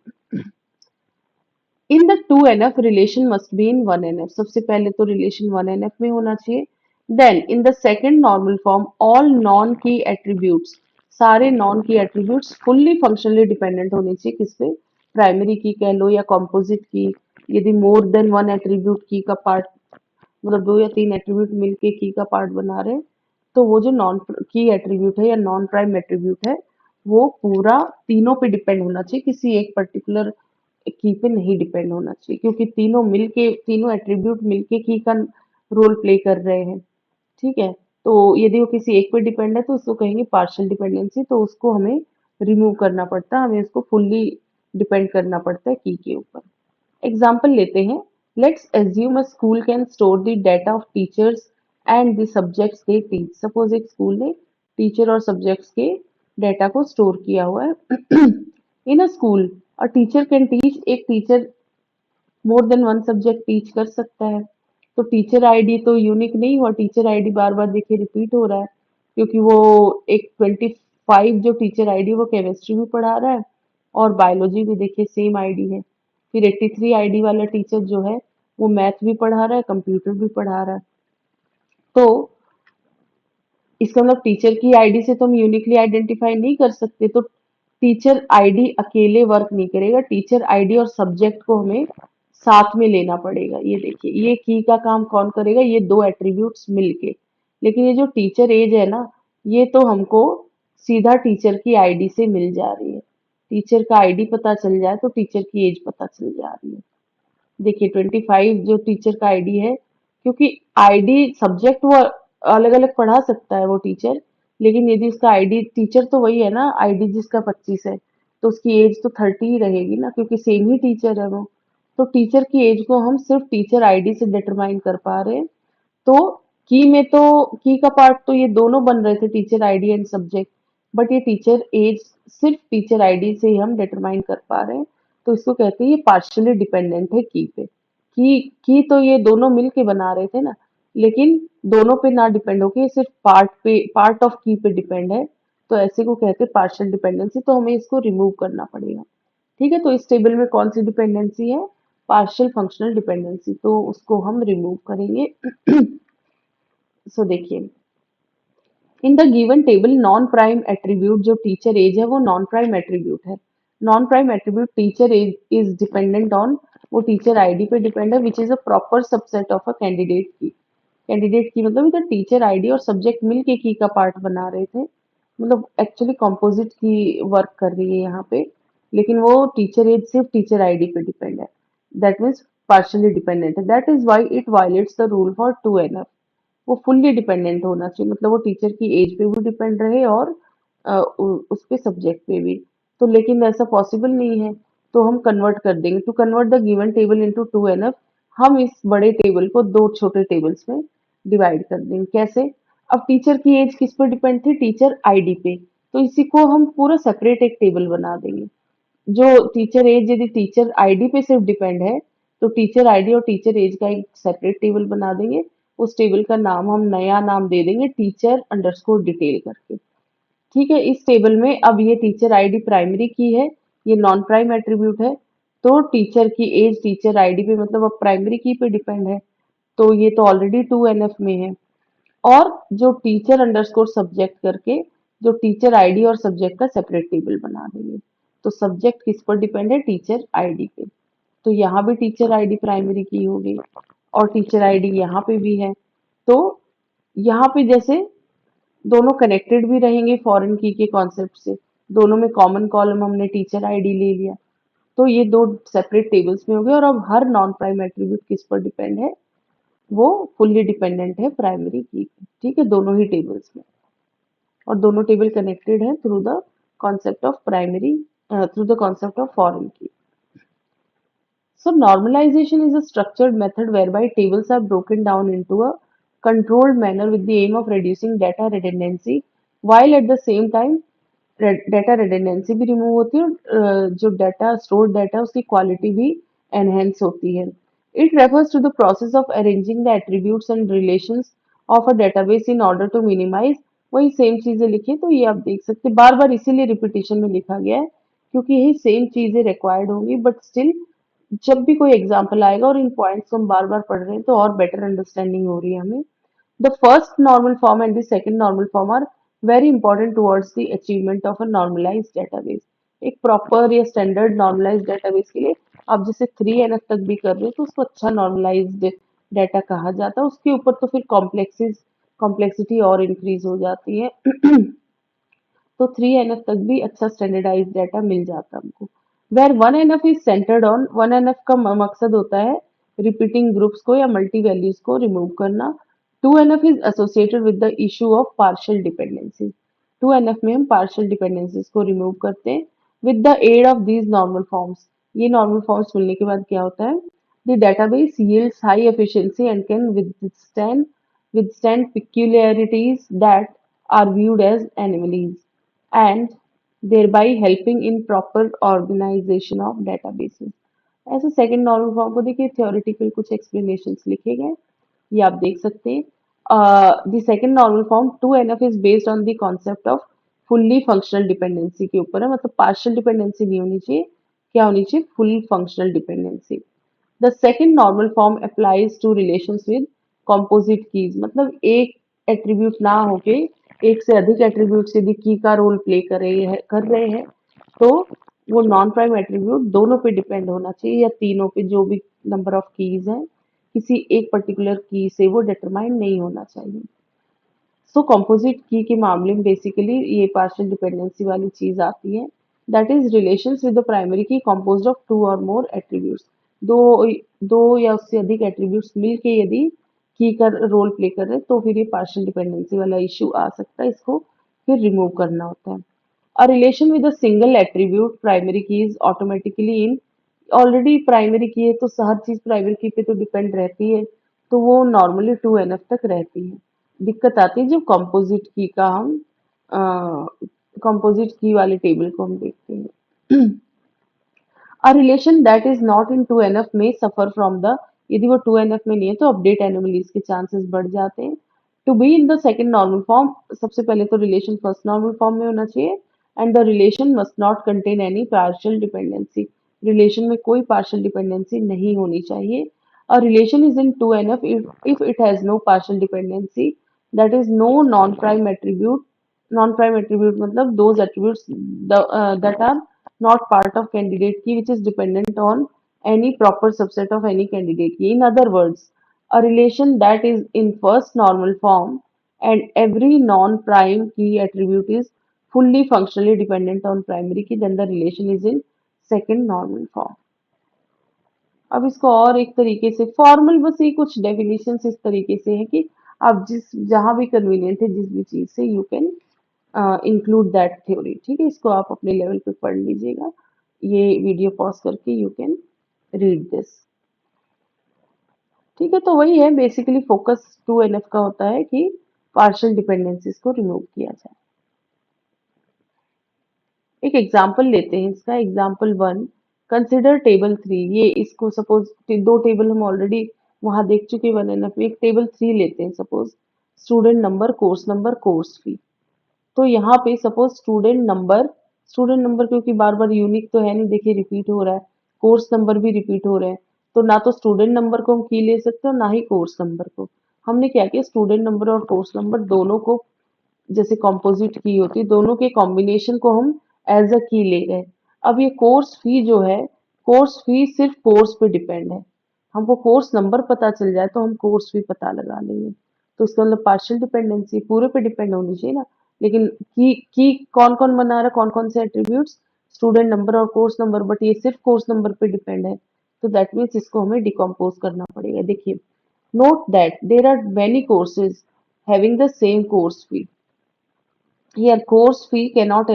In the 2NF relation must be in 1NF। सबसे पहले तो रिलेशन 1NF में होना चाहिए। Then in the second normal form all non key attributes, सारे non key attributes fully functionally dependent होने चाहिए किस पे? प्राइमरी की कह लो या कॉम्पोजिट की। यदि मोर देन वन एट्रीब्यूट की का पार्ट, मतलब दो या तीन एट्रीब्यूट मिलके की का पार्ट बना रहे हैं, तो वो जो नॉन की एट्रीब्यूट है या नॉन प्राइम एट्रीब्यूट है वो पूरा तीनों पे डिपेंड होना चाहिए, किसी एक पर्टिकुलर की पे नहीं डिपेंड होना चाहिए, क्योंकि तीनों मिलके, तीनों एट्रीब्यूट मिलके की का रोल प्ले कर रहे हैं। ठीक है, तो यदि वो किसी एक पे डिपेंड है तो उसको कहेंगे पार्शियल डिपेंडेंसी, तो उसको हमें रिमूव करना पड़ता है, हमें उसको फुल्ली डिपेंड करना पड़ता है की के ऊपर। एग्जाम्पल लेते हैं। Let's assume a school can store the data of teachers and the subjects they teach. Suppose एक स्कूल ने टीचर और सब्जेक्ट्स के डाटा को स्टोर किया हुआ है। In a school a teacher can teach, एक teacher more than one subject teach कर सकता है। तो टीचर आईडी तो यूनिक नहीं हुआ, टीचर आईडी बार बार देखिए रिपीट हो रहा है, क्योंकि वो एक 25 जो टीचर आईडी वो केमिस्ट्री भी पढ़ा रहा है और बायोलॉजी भी देखिए सेम आईडी है। फिर 83 आईडी वाला टीचर जो है वो मैथ भी पढ़ा रहा है, कंप्यूटर भी पढ़ा रहा है। तो इसका मतलब टीचर की आईडी से तो हम यूनिकली आइडेंटिफाई नहीं कर सकते, तो टीचर आईडी अकेले वर्क नहीं करेगा, टीचर आईडी और सब्जेक्ट को हमें साथ में लेना पड़ेगा। ये देखिए ये की का काम कौन करेगा? ये दो एट्रीब्यूट्स मिलके। लेकिन ये जो टीचर एज है ना, ये तो हमको सीधा टीचर की आईडी से मिल जा रही है। टीचर का आईडी पता चल जाए तो टीचर की एज पता चल जा रही है। देखिए 25 जो टीचर का आईडी है, क्योंकि आईडी सब्जेक्ट वो अलग अलग पढ़ा सकता है वो टीचर, लेकिन यदि उसका आईडी, टीचर तो वही है ना, आईडी जिसका 25 है तो उसकी एज तो 30 ही रहेगी ना, क्योंकि सेम ही टीचर है वो। तो टीचर की एज को हम सिर्फ टीचर आईडी से डिटरमाइन कर पा रहे हैं। तो की में तो की का पार्ट तो ये दोनों बन रहे थे, teacher ID and subject, but ये टीचर एज सिर्फ टीचर आईडी से ही हम डिटरमाइन कर पा रहे हैं। तो इसको कहते हैं ये पार्शियली डिपेंडेंट है की पे। की तो ये दोनों मिल के बना रहे थे ना, लेकिन दोनों पे ना डिपेंड होके ये सिर्फ पार्ट पे, पार्ट ऑफ की पे डिपेंड है। तो ऐसे को कहते हैं पार्शियल डिपेंडेंसी, तो हमें इसको रिमूव करना पड़ेगा। ठीक है, तो इस टेबल में कौन सी डिपेंडेंसी है? पार्शियल फंक्शनल डिपेंडेंसी, तो उसको हम रिमूव करेंगे। सो देखिए in the given table non prime attribute जो टीचर एज है वो नॉन प्राइम एट्रीब्यूट है। Non prime attribute teacher age is dependent on, वो टीचर आईडी पे डिपेंड है, which is a proper subset of a candidate key. Candidate key मतलब इधर teacher ID और सब्जेक्ट मिल के की का पार्ट बना रहे थे, मतलब एक्चुअली कंपोजिट की वर्क कर रही है यहाँ पे, लेकिन वो टीचर एज सिर्फ टीचर आईडी पे डिपेंड है, दैट मीन्स पार्शियली डिपेंडेंट है, that is why it violates the rule for 2NF। वो फुल्ली डिपेंडेंट होना चाहिए, मतलब वो टीचर की एज पे भी डिपेंड रहे और उस पे सब्जेक्ट पे भी। तो लेकिन ऐसा पॉसिबल नहीं है, तो हम कन्वर्ट कर देंगे, to convert the given table into 2NF। हम इस बड़े टेबल को दो छोटे टेबल्स में डिवाइड कर देंगे। कैसे? अब टीचर की एज किस पर डिपेंड थी? टीचर आईडी पे। तो इसी को हम पूरा सेपरेट एक टेबल बना देंगे। जो टीचर एज यदि टीचर आईडी पे सिर्फ डिपेंड है, तो टीचर आईडी और टीचर एज का एक सेपरेट टेबल बना देंगे। उस टेबल का नाम हम नया नाम दे देंगे टीचर अंडरस्कोर डिटेल करके। ठीक है, इस टेबल में अब ये टीचर आईडी प्राइमरी की है, ये नॉन प्राइम एट्रीब्यूट है, तो टीचर की एज टीचर आईडी पे मतलब अब प्राइमरी की पे डिपेंड है, तो ये तो ऑलरेडी 2NF में है। और जो टीचर अंडरस्कोर सब्जेक्ट करके जो टीचर आईडी और सब्जेक्ट का सेपरेट टेबल बना देंगे। तो सब्जेक्ट किस पर डिपेंड है? टीचर आईडी पे। तो यहाँ भी टीचर आईडी प्राइमरी की हो गई और टीचर आईडी यहाँ पे भी है। तो यहाँ पे जैसे दोनों कनेक्टेड भी रहेंगे फॉरेन की के कॉन्सेप्ट से, दोनों में कॉमन कॉलम हमने टीचर आईडी ले लिया, तो ये दो सेपरेट टेबल्स में हो गए। और अब हर नॉन प्राइम एट्रीब्यूट किस पर डिपेंड है? वो फुल्ली डिपेंडेंट है प्राइमरी की पे। ठीक है, दोनों ही टेबल्स में, और दोनों टेबल कनेक्टेड है through the concept of primary, through the concept of foreign की। So normalization is a structured method whereby tables are broken down into a controlled manner with the aim of reducing data redundancy, while at the same time data redundancy भी remove होती है और जो data stored data उसकी quality भी enhance होती है। It refers to the process of arranging the attributes and relations of a database in order to minimise. वही सेम चीजें लिखी है, तो ये आप देख सकते हैं, बार बार इसीलिए रिपीटिशन में लिखा गया है क्योंकि यही सेम चीजें रिक्वायर्ड होंगी, बट स्टिल जब भी कोई एग्जाम्पल आएगा और इन पॉइंट्स को हम बार बार पढ़ रहे हैं तो और बेटर अंडरस्टैंडिंग हो रही है हमें। The first normal form and the second normal form are very important towards the achievement of a normalised database. एक प्रॉपर या स्टैंडर्ड नॉर्मलाइज्ड डेटाबेस के लिए आप जैसे 3NF तक भी कर रहे हो तो उसको अच्छा नॉर्मलाइज्ड डाटा कहा जाता है। उसके ऊपर तो फिर कॉम्प्लेक्सिटी और इंक्रीज हो जाती है। तो 3NF तक भी अच्छा स्टैंडर्डाइज डाटा मिल जाता है हमको। Where 1NF is centred on 1NF का मकसद होता है रिपीटिंग ग्रुप्स को या मल्टी वैल्यूज को रिमूव करना। 2NF is associated with the issue of partial dependencies. 2NF में हम पार्शियल डिपेंडेंसीज को रिमूव करते हैं with the aid of these normal forms. ये नॉर्मल फॉर्म्स मिलने के बाद क्या होता है? The database yields high efficiency and can withstand peculiarities that are viewed as anomalies and thereby helping in proper organization of databases। ऐसे second normal form को देखिए, थ्योरेटिकल कुछ एक्सप्लेनेशंस लिखे गए, ये आप देख सकते हैं। The second normal form 2NF is based on the concept off fully functional dependency के ऊपर है, मतलब पार्शियल डिपेंडेंसी नहीं होनी चाहिए, क्या होनी चाहिए? Full functional dependency. The second normal form applies to relations with composite keys, मतलब एक एट्रीब्यूट ना होके एक से अधिक एट्रीब्यूट यदि की का रोल प्ले कर रहे हैं तो वो नॉन प्राइम एट्रीब्यूट दोनों पे डिपेंड होना चाहिए या तीनों पे, जो भी नंबर ऑफ कीज हैं किसी एक पर्टिकुलर की से वो डिटरमाइन नहीं होना चाहिए। सो कंपोजिट की के मामले में बेसिकली ये पार्शियल डिपेंडेंसी वाली चीज आती है, that is relations with the primary की कंपोज्ड ऑफ टू और मोर एट्रीब्यूट्स। दो दो या उससे अधिक एट्रीब्यूट्स मिलके यदि की का रोल प्ले कर रहे हैं तो फिर ये पार्शियल डिपेंडेंसी वाला इशू आ सकता है, इसको फिर रिमूव करना होता है। A relation with a single attribute primary key is automatically in, already primary key है तो हर चीज प्राइमरी की पे तो डिपेंड रहती है, तो वो नॉर्मली 2NF तक रहती है। दिक्कत आती है जब कंपोजिट की का हम कंपोजिट की वाले टेबल को हम देखते हैं। A relation that is not in 2NF may suffer from the, यदि वो 2NF में नहीं है तो अपडेट एनोमलीज के चांसेस बढ़ जाते हैं। To be in the second normal form, सबसे पहले तो रिलेशन फर्स्ट नॉर्मल फॉर्म में होना चाहिए and the relation must not contain any partial dependency, relation में कोई पार्शियल डिपेंडेंसी नहीं होनी चाहिए। A relation is in 2NF if it has no partial dependency, that is no non-prime attribute। non-prime attribute मतलब those attributes that are not part of candidate key which is dependent on any proper subset of any candidate key। In other words, A relation that is in first normal form and every non-prime key attribute is fully functionally dependent on primary key, then the relation is in second normal form. अब इसको और एक तरीके से formal, बस ये कुछ definition इस तरीके से है कि आप जिस जहां भी कन्वीनियंट है जिस भी चीज से you can include that theory. ठीक है, इसको आप अपने लेवल पे पढ़ लीजिएगा, ये वीडियो पॉज करके यू कैन रीड दिस। ठीक है, तो वही है बेसिकली, फोकस 2NF का होता है कि पार्शियल डिपेंडेंसीज को रिमूव किया जाए। एक एग्जाम्पल लेते हैं इसका, एग्जाम्पल 1, कंसिडर टेबल 3। ये इसको सपोज दो टेबल हम ऑलरेडी वहां देख चुके 1NF में, एक टेबल 3 लेते हैं suppose, student number, course fee. तो यहाँ पे सपोज स्टूडेंट नंबर क्योंकि बार बार यूनिक तो है नहीं, देखिए रिपीट हो रहा है, कोर्स नंबर भी रिपीट हो रहे हैं, तो ना तो स्टूडेंट नंबर को हम की ले सकते हो ना ही कोर्स नंबर को। हमने क्या किया, स्टूडेंट नंबर और कोर्स नंबर दोनों को, जैसे कॉम्पोजिट की होती है, दोनों के कॉम्बिनेशन को हम एज अ की ले गए। अब ये कोर्स फी जो है, कोर्स फी सिर्फ कोर्स पे डिपेंड है, हमको कोर्स नंबर पता चल जाए तो हम कोर्स फी पता लगा लेंगे। तो इसका मतलब पार्शियल डिपेंडेंसी पूरे पे डिपेंड होनी चाहिए ना, लेकिन की कौन कौन बना रहा है, कौन कौन से एट्रीब्यूट्स, स्टूडेंट नंबर और कोर्स नंबर, बट ये सिर्फ कोर्स नंबर पे डिपेंड है, तो दैट मीन्स इसको हमें डिकम्पोज करना पड़ेगा। देखिए, note that there are many courses having the same course fee. Here, course fee cannot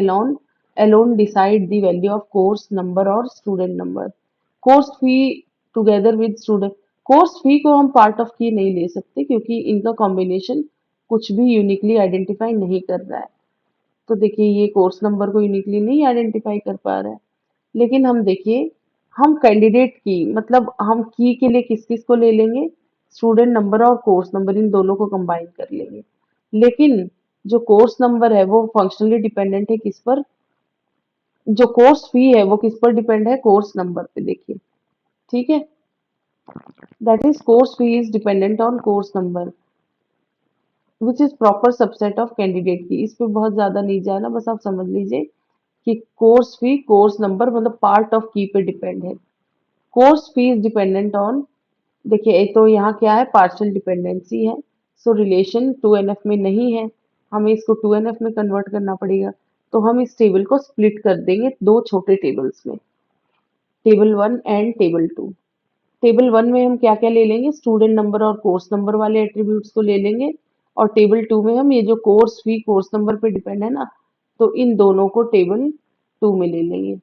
alone decide the value of course number or student number. Course fee together with student, course fee को हम part of की नहीं ले सकते क्योंकि इनका combination कुछ भी यूनिकली आइडेंटिफाई नहीं कर रहा है। तो देखिए ये कोर्स नंबर को यूनिकली नहीं आइडेंटिफाई कर पा रहा है, लेकिन हम देखिए, हम कैंडिडेट की मतलब हम की के लिए किस किस को ले लेंगे, स्टूडेंट नंबर और कोर्स नंबर, इन दोनों को कंबाइन कर लेंगे। लेकिन जो कोर्स नंबर है वो फंक्शनली डिपेंडेंट है किस पर, जो कोर्स फी है वो किस पर डिपेंड है, कोर्स नंबर पे। देखिए, ठीक है, that is course fee is dependent on course number which is proper subset of candidate की। इस पे बहुत ज्यादा नहीं जाना, बस आप समझ लीजिए कि कोर्स फी कोर्स नंबर मतलब पार्ट ऑफ की पे डिपेंड है। Course fee is dependent on, देखिए एक तो यहाँ क्या है, पार्शियल डिपेंडेंसी है, सो रिलेशन 2NF में नहीं है, हमें इसको 2NF में कन्वर्ट करना पड़ेगा। तो हम इस टेबल को स्प्लिट कर देंगे दो छोटे टेबल्स में, टेबल 1 एंड टेबल 2। टेबल 1 में हम क्या क्या ले लेंगे, स्टूडेंट नंबर और कोर्स नंबर वाले एट्रीब्यूट्स को ले लेंगे, और टेबल 2 में हम ये जो कोर्स फी कोर्स नंबर पे डिपेंड है ना, तो इन दोनों को टेबल 2 में ले लेंगे।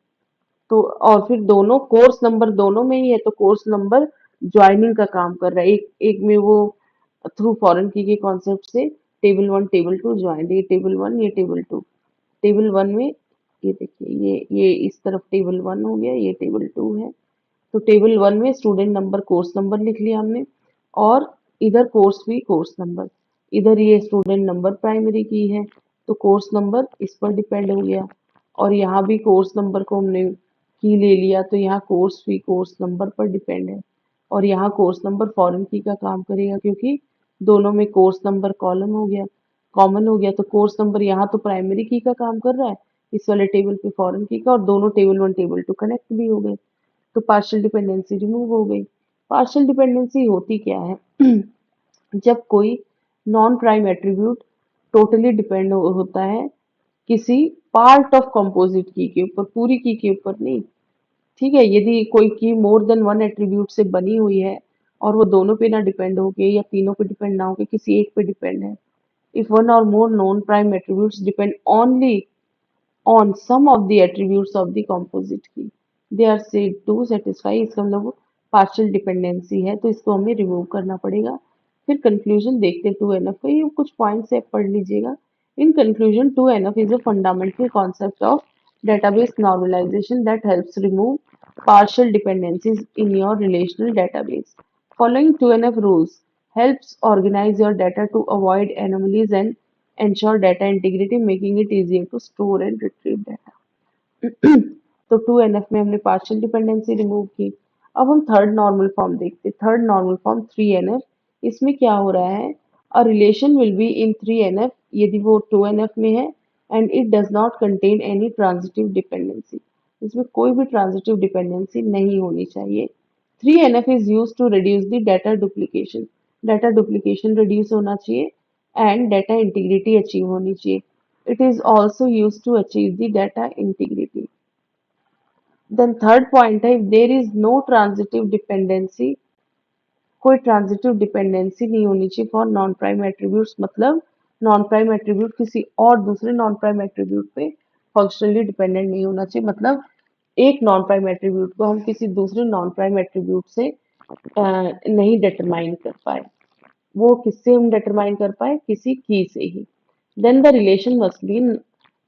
तो और फिर दोनों कोर्स नंबर दोनों में ही है, तो कोर्स नंबर ज्वाइनिंग का काम कर रहा है, एक एक में वो थ्रू फॉरेन की के कॉन्सेप्ट से टेबल 1 टेबल 2 ज्वाइन, ये टेबल 1 ये टेबल 2। टेबल 1 में ये देखिए, ये इस तरफ टेबल 1 हो गया, ये टेबल 2 है। तो टेबल 1 में स्टूडेंट नंबर कोर्स नंबर लिख लिया हमने, और इधर कोर्स फी कोर्स नंबर, इधर ये स्टूडेंट नंबर प्राइमरी की है, तो कोर्स नंबर इस पर डिपेंड हो गया, और यहाँ भी कोर्स नंबर को हमने की ले लिया, तो यहाँ कोर्स फी कोर्स नंबर पर डिपेंड है, और यहाँ कोर्स नंबर फॉरेन की का काम करेगा क्योंकि दोनों में कोर्स नंबर कॉलम हो गया, कॉमन हो गया, तो कोर्स नंबर यहाँ तो प्राइमरी की का काम कर रहा है इस वाले टेबल पे फॉरेन की का, और दोनों टेबल 1 टेबल 2 कनेक्ट भी हो गए, तो पार्शियल डिपेंडेंसी रिमूव हो गई। पार्शियल डिपेंडेंसी होती क्या है जब कोई non prime attribute totally depend होता है किसी पार्ट ऑफ कंपोजिट की के ऊपर, पूरी की के ऊपर नहीं। ठीक है, यदि कोई की मोर देन वन एट्रीब्यूट से बनी हुई है और वो दोनों पे ना डिपेंड होके या तीनों पे डिपेंड ना होके किसी एक पे डिपेंड है, इफ वन और more non prime attributes depend only on some of the attributes of the composite key, they are said to satisfy, इसका मतलब पार्शियल डिपेंडेंसी है, तो इसको हमें रिमूव करना पड़ेगा। फिर कंक्लूजन देखते 2NF का, ये कुछ पॉइंट्स है पढ़ लीजिएगा। In conclusion 2NF is a fundamental concept of database normalization that helps remove partial dependencies in your relational database. Following 2NF rules helps organize your data to avoid anomalies and ensure data integrity, making it easier to store and retrieve data. तो 2NF में हमने partial dependency remove की। अब हम third normal form देखते, third normal form 3NF। इसमें क्या हो रहा है, a relation will be in 3NF यदि वो 2NF में है and it does not contain any transitive dependency, इसमें कोई भी ट्रांजिटिव डिपेंडेंसी नहीं होनी चाहिए। 3NF is used to reduce the data duplication. Data duplication reduce होना चाहिए एंड डाटा इंटीग्रिटी अचीव होनी चाहिए. It is also use to achieve the data integrity. Then third point है, if there is no transitive dependency, कोई transitive dependency नहीं होनी चाहिए for non prime attributes. मतलब नॉन प्राइम एट्रीब्यूट किसी और दूसरे नॉन प्राइम एट्रीब्यूट पे फंक्शनली डिपेंडेंट नहीं होना चाहिए. मतलब एक नॉन प्राइम एट्रीब्यूट को हम किसी दूसरे नॉन प्राइम एट्रीब्यूट से नहीं डिटरमाइन कर पाए. वो किससे हम डिटरमाइन कर पाए? किसी की से ही. Then the relation must be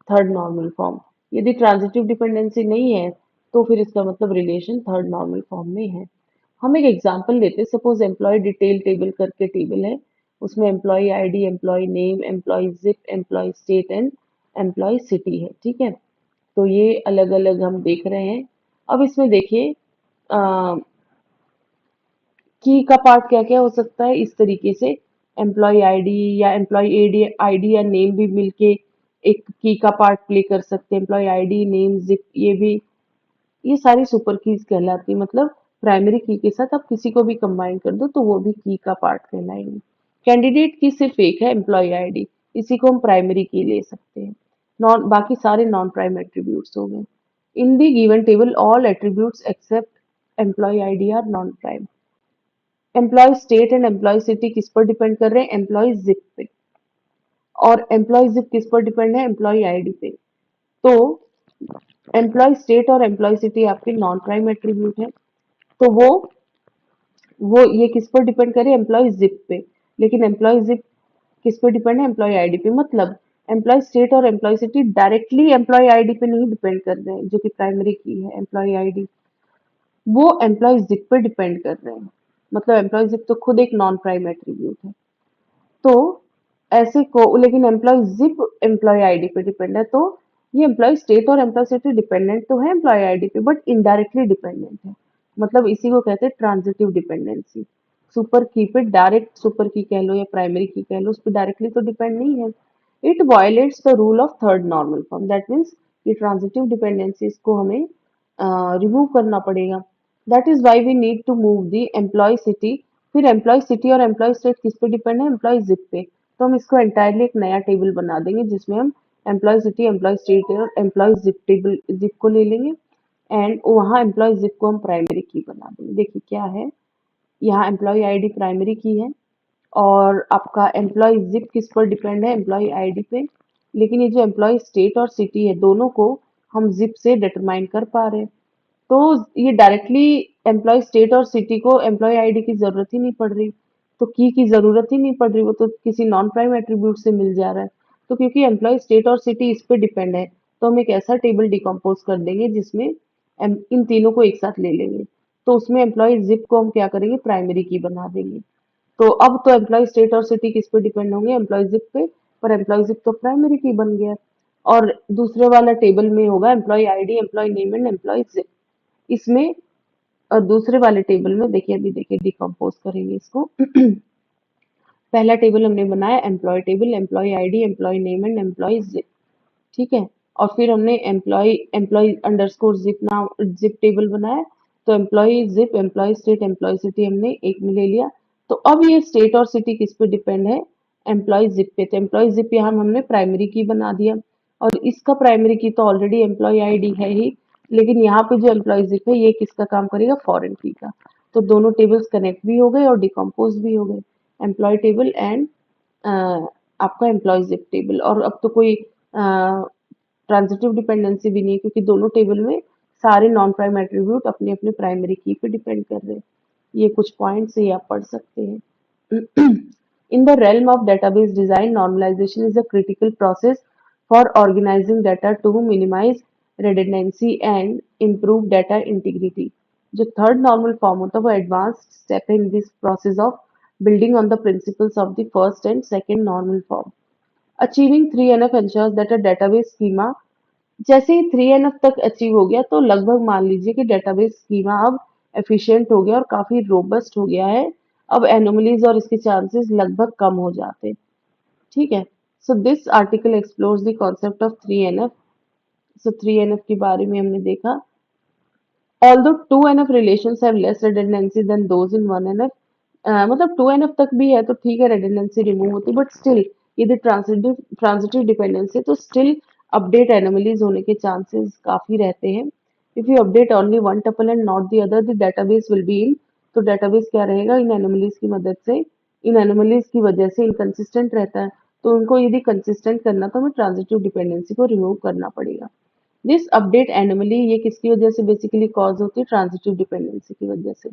third normal form. यदि ट्रांजिटिव डिपेंडेंसी नहीं है तो फिर इसका मतलब रिलेशन थर्ड नॉर्मल फॉर्म में है. हम एक एग्जांपल लेते हैं. सपोज एम्प्लॉय डिटेल टेबल करके टेबल है. उसमें employee ID, employee name, employee zip, employee state and employee city है. ठीक है. तो ये अलग अलग हम देख रहे हैं. अब इसमें देखिए की का पार्ट क्या क्या हो सकता है. इस तरीके से एम्प्लॉय आईडी या एम्प्लॉय आईडी या नेम भी मिलके एक की का पार्ट प्ले कर सकते हैं. एम्प्लॉय आईडी, नेम, जिप, ये भी, ये सारी सुपर कीज कहलाती है. मतलब प्राइमरी की के साथ आप किसी को भी कंबाइन कर दो तो वो भी की का पार्ट कहलाएंगे. कैंडिडेट की सिर्फ एक है, एम्प्लॉय आईडी. इसी को हम प्राइमरी की ले सकते हैं. नॉन, बाकी सारे नॉन प्राइम एट्रीब्यूट्स हो गए. In the given table all attributes except employee ID are non prime. Employee state and employee city किस पर डिपेंड कर रहे हैं? एम्प्लॉय जिप पे. और एम्प्लॉय जिप किस पर डिपेंड है? एम्प्लॉय आईडी पे. तो एम्प्लॉय स्टेट और एम्प्लॉय सिटी आपके नॉन प्राइम एट्रीब्यूट है. तो वो ये किस पर डिपेंड करे? एम्प्लॉय जिप पे. लेकिन एम्प्लॉय जिप किस पे डिपेंड है? एम्प्लॉय आईडी पे. मतलब एम्प्लॉय स्टेट और employee city directly employee ID पे नहीं डिपेंड कर रहे हैं, जो कि प्राइमरी की है एम्प्लॉय आईडी. वो एम्प्लॉय जिप पे डिपेंड कर रहे हैं. मतलब एम्प्लॉय जिप तो खुद एक नॉन प्राइम एट्रीब्यूट है. तो ऐसे को, लेकिन एम्प्लॉय जिप एम्प्लॉय आईडी पे डिपेंड है. तो ये एम्प्लॉय स्टेट और एम्प्लॉय सिटी डिपेंडेंट तो है एम्प्लॉय आईडी पे, बट इनडायरेक्टली डिपेंडेंट है. मतलब इसी को कहते हैं ट्रांजिटिव डिपेंडेंसी. सुपर की पे डायरेक्ट, सुपर की कह लो या प्राइमरी की कह लो, उस पर डायरेक्टली तो डिपेंड नहीं है. It violates the rule of third normal form. That means ये ट्रांजिटिव डिपेंडेंसीज को हमें रिमूव करना पड़ेगा. That is why we need to move the employee city. फिर एम्प्लॉय सिटी और एम्प्लॉय स्टेट किस पे डिपेंड है? एम्प्लॉय जिप पे. तो हम इसको एंटायरली एक नया टेबल बना देंगे जिसमें हम एम्प्लॉय सिटी, एम्प्लॉय स्टेट और एम्प्लॉय जिप टेबल, जिप को ले लेंगे. एंड वहाँ एम्प्लॉय जिप को हम प्राइमरी की बना देंगे. देखिए क्या है, यहाँ एम्प्लॉय आईडी प्राइमरी की है और आपका एम्प्लॉय जिप किस पर डिपेंड है? एम्प्लॉय आईडी पे. लेकिन ये जो एम्प्लॉय स्टेट और सिटी है, दोनों को हम जिप से डिटरमाइन कर पा रहे हैं. तो ये डायरेक्टली एम्प्लॉय स्टेट और सिटी को एम्प्लॉय आईडी की जरूरत ही नहीं पड़ रही. तो की जरूरत ही नहीं पड़ रही, वो तो किसी नॉन प्राइम एट्रीब्यूट से मिल जा रहा है. तो क्योंकि एम्प्लॉय स्टेट और सिटी इस पे डिपेंड है, तो हम एक ऐसा टेबल डिकम्पोज कर देंगे जिसमें इन तीनों को एक साथ ले लेंगे. तो उसमें एम्प्लॉय जिप को हम क्या करेंगे? प्राइमरी की बना देंगे. तो अब तो एम्प्लॉय स्टेट और सिटी किस पे डिपेंड होंगे? एम्प्लॉय जिप पे. पर एम्प्लॉय जिप तो प्राइमरी की बन गया. और दूसरे वाला टेबल में होगा employee ID, employee name and employee zip. इसमें दूसरे वाले टेबल में देखिए, अभी देखिए डिकम्पोज करेंगे इसको. पहला टेबल हमने बनाया employee table, employee ID, employee name and employee zip. ठीक है. और फिर हमने एम्प्लॉय एम्प्लॉय अंडरस्कोर जिप नाम जिप टेबल बनाया. तो employee zip, employee state, employee city हमने एक में ले लिया. तो अब ये स्टेट और सिटी किस पे डिपेंड है? एम्प्लॉय जिप पे. तो एम्प्लॉय जिप यहाँ हमने प्राइमरी की बना दिया. और इसका प्राइमरी की तो ऑलरेडी एम्प्लॉय आईडी है ही. लेकिन यहाँ पे जो एम्प्लॉय जिप है ये किसका काम करेगा? फॉरेन की का. तो दोनों टेबल्स कनेक्ट भी हो गए और डिकम्पोज भी हो गए. एम्प्लॉय टेबल एंड आपका एम्प्लॉय जिप टेबल. और अब तो कोई ट्रांजिटिव डिपेंडेंसी भी नहीं है, क्योंकि दोनों टेबल में सारे नॉन प्राइम एट्रीब्यूट अपने अपने प्राइमरी की पे डिपेंड कर रहे हैं. ये कुछ पॉइंट्स ये आप पढ़ सकते हैं. In the realm of database design, normalization is a critical process for organizing data to minimize redundancy and improve data integrity. जो थर्ड नॉर्मल फॉर्म होता है वो एडवांस्ड स्टेप है in this process of building on the principles of the first and second normal form. Achieving 3NF ensures that a database schema, जैसे ही 3NF तक achieve हो गया तो लगभग मान लीजिए कि डेटाबेस स्कीमा अब एफिशिएंट हो गया और काफी रोबस्ट हो गया है. अब एनोमलीज और इसके चांसेस लगभग कम हो जाते हैं. ठीक है. So this article explores the concept of 3NF. So 3NF के बारे में हमने देखा. Although 2NF relations have less redundancy than those in 1NF, मतलब 2NF तक भी है तो ठीक है, रेडंडेंसी रिमूव होती, बट स्टिल यदि ट्रांजिटिव डिपेंडेंसी तो स्टिल अपडेट एनोमलीज होने के चांसेस काफी रहते हैं। If you update only one tuple and not the other, the database will be in, तो डेटाबेस क्या रहेगा, इन एनोमलीज की मदद से, इन एनोमलीज की वजह से इनकंसिस्टेंट रहता है, तो उनको यदि कंसिस्टेंट करना तो हमें ट्रांजिटिव डिपेंडेंसी को रिमूव करना पड़ेगा। दिस अपडेट एनोमली ये किसकी वजह से बेसिकली कॉज होती है, ट्रांजिटिव डिपेंडेंसी की वजह से।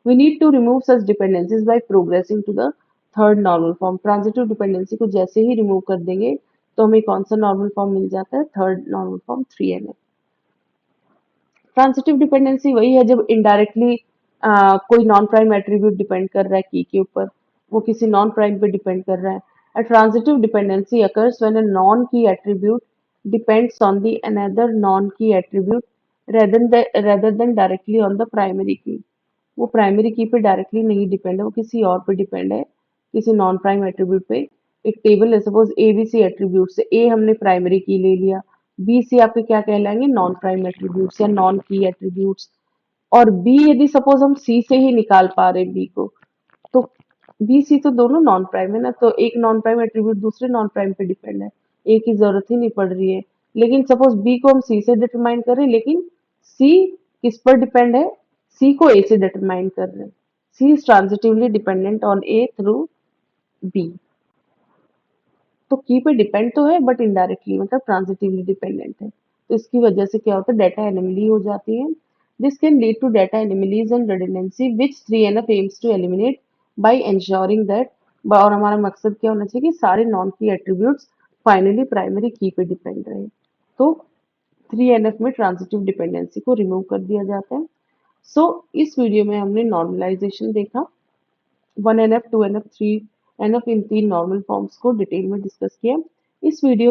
We need to remove such dependencies by progressing to the third normal form. Transitive dependency को जैसे ही रिमूव कर देंगे तो हमें कौन सा नॉर्मल फॉर्म मिल जाता है, third normal form 3NF। Transitive dependency वही है जब इनडायरेक्टली कोई नॉन प्राइम एट्रीब्यूट डिपेंड कर रहा है की के ऊपर, वो किसी नॉन प्राइम पे डिपेंड कर रहा है। A transitive dependency occurs when a non-key attribute depends on the another non-key attribute rather than directly on the primary key. वो प्राइमरी की पे डायरेक्टली नहीं डिपेंड है, वो किसी और पे डिपेंड है, किसी नॉन प्राइम एट्रीब्यूट पे। एक टेबल है, suppose A B C attribute से ए हमने प्राइमरी की ले लिया, बी सी आपके क्या कहलाएंगे, नॉन प्राइम एट्रीब्यूट्स या नॉन की एट्रीब्यूट्स, और बी यदि सपोज हम सी से ही निकाल पा रहे हैं बी को, तो बी सी तो दोनों नॉन प्राइम है ना, तो एक नॉन प्राइम एट्रीब्यूट दूसरे नॉन प्राइम पे डिपेंड है, ए की जरूरत ही नहीं पड़ रही है। लेकिन सपोज बी को हम सी से डिटरमाइन करें, लेकिन सी किस पर डिपेंड है, सी को ए से डिटरमाइन कर रहे हैं, C is transitively dependent on A through B. तो की पे डिपेंड तो है बट इनडायरेक्टली, मतलब ट्रांजिटिवली डिपेंडेंट है, तो इसकी वजह से क्या होता है, डाटा एनोमली हो जाती है। This can lead to data anomalies and redundancy which 3NF aims to eliminate by ensuring that, और हमारा मकसद क्या होना चाहिए कि सारे non key attributes finally primary key पे डिपेंड रहे। तो 3NF में ट्रांजिटिव डिपेंडेंसी को रिमूव कर दिया जाता है। सो इस वीडियो में हमने नॉर्मलाइजेशन देखा, 1NF 2NF 3NF इन तीन नॉर्मल फॉर्म्स को डिटेल में डिस्कस किया। इस वीडियो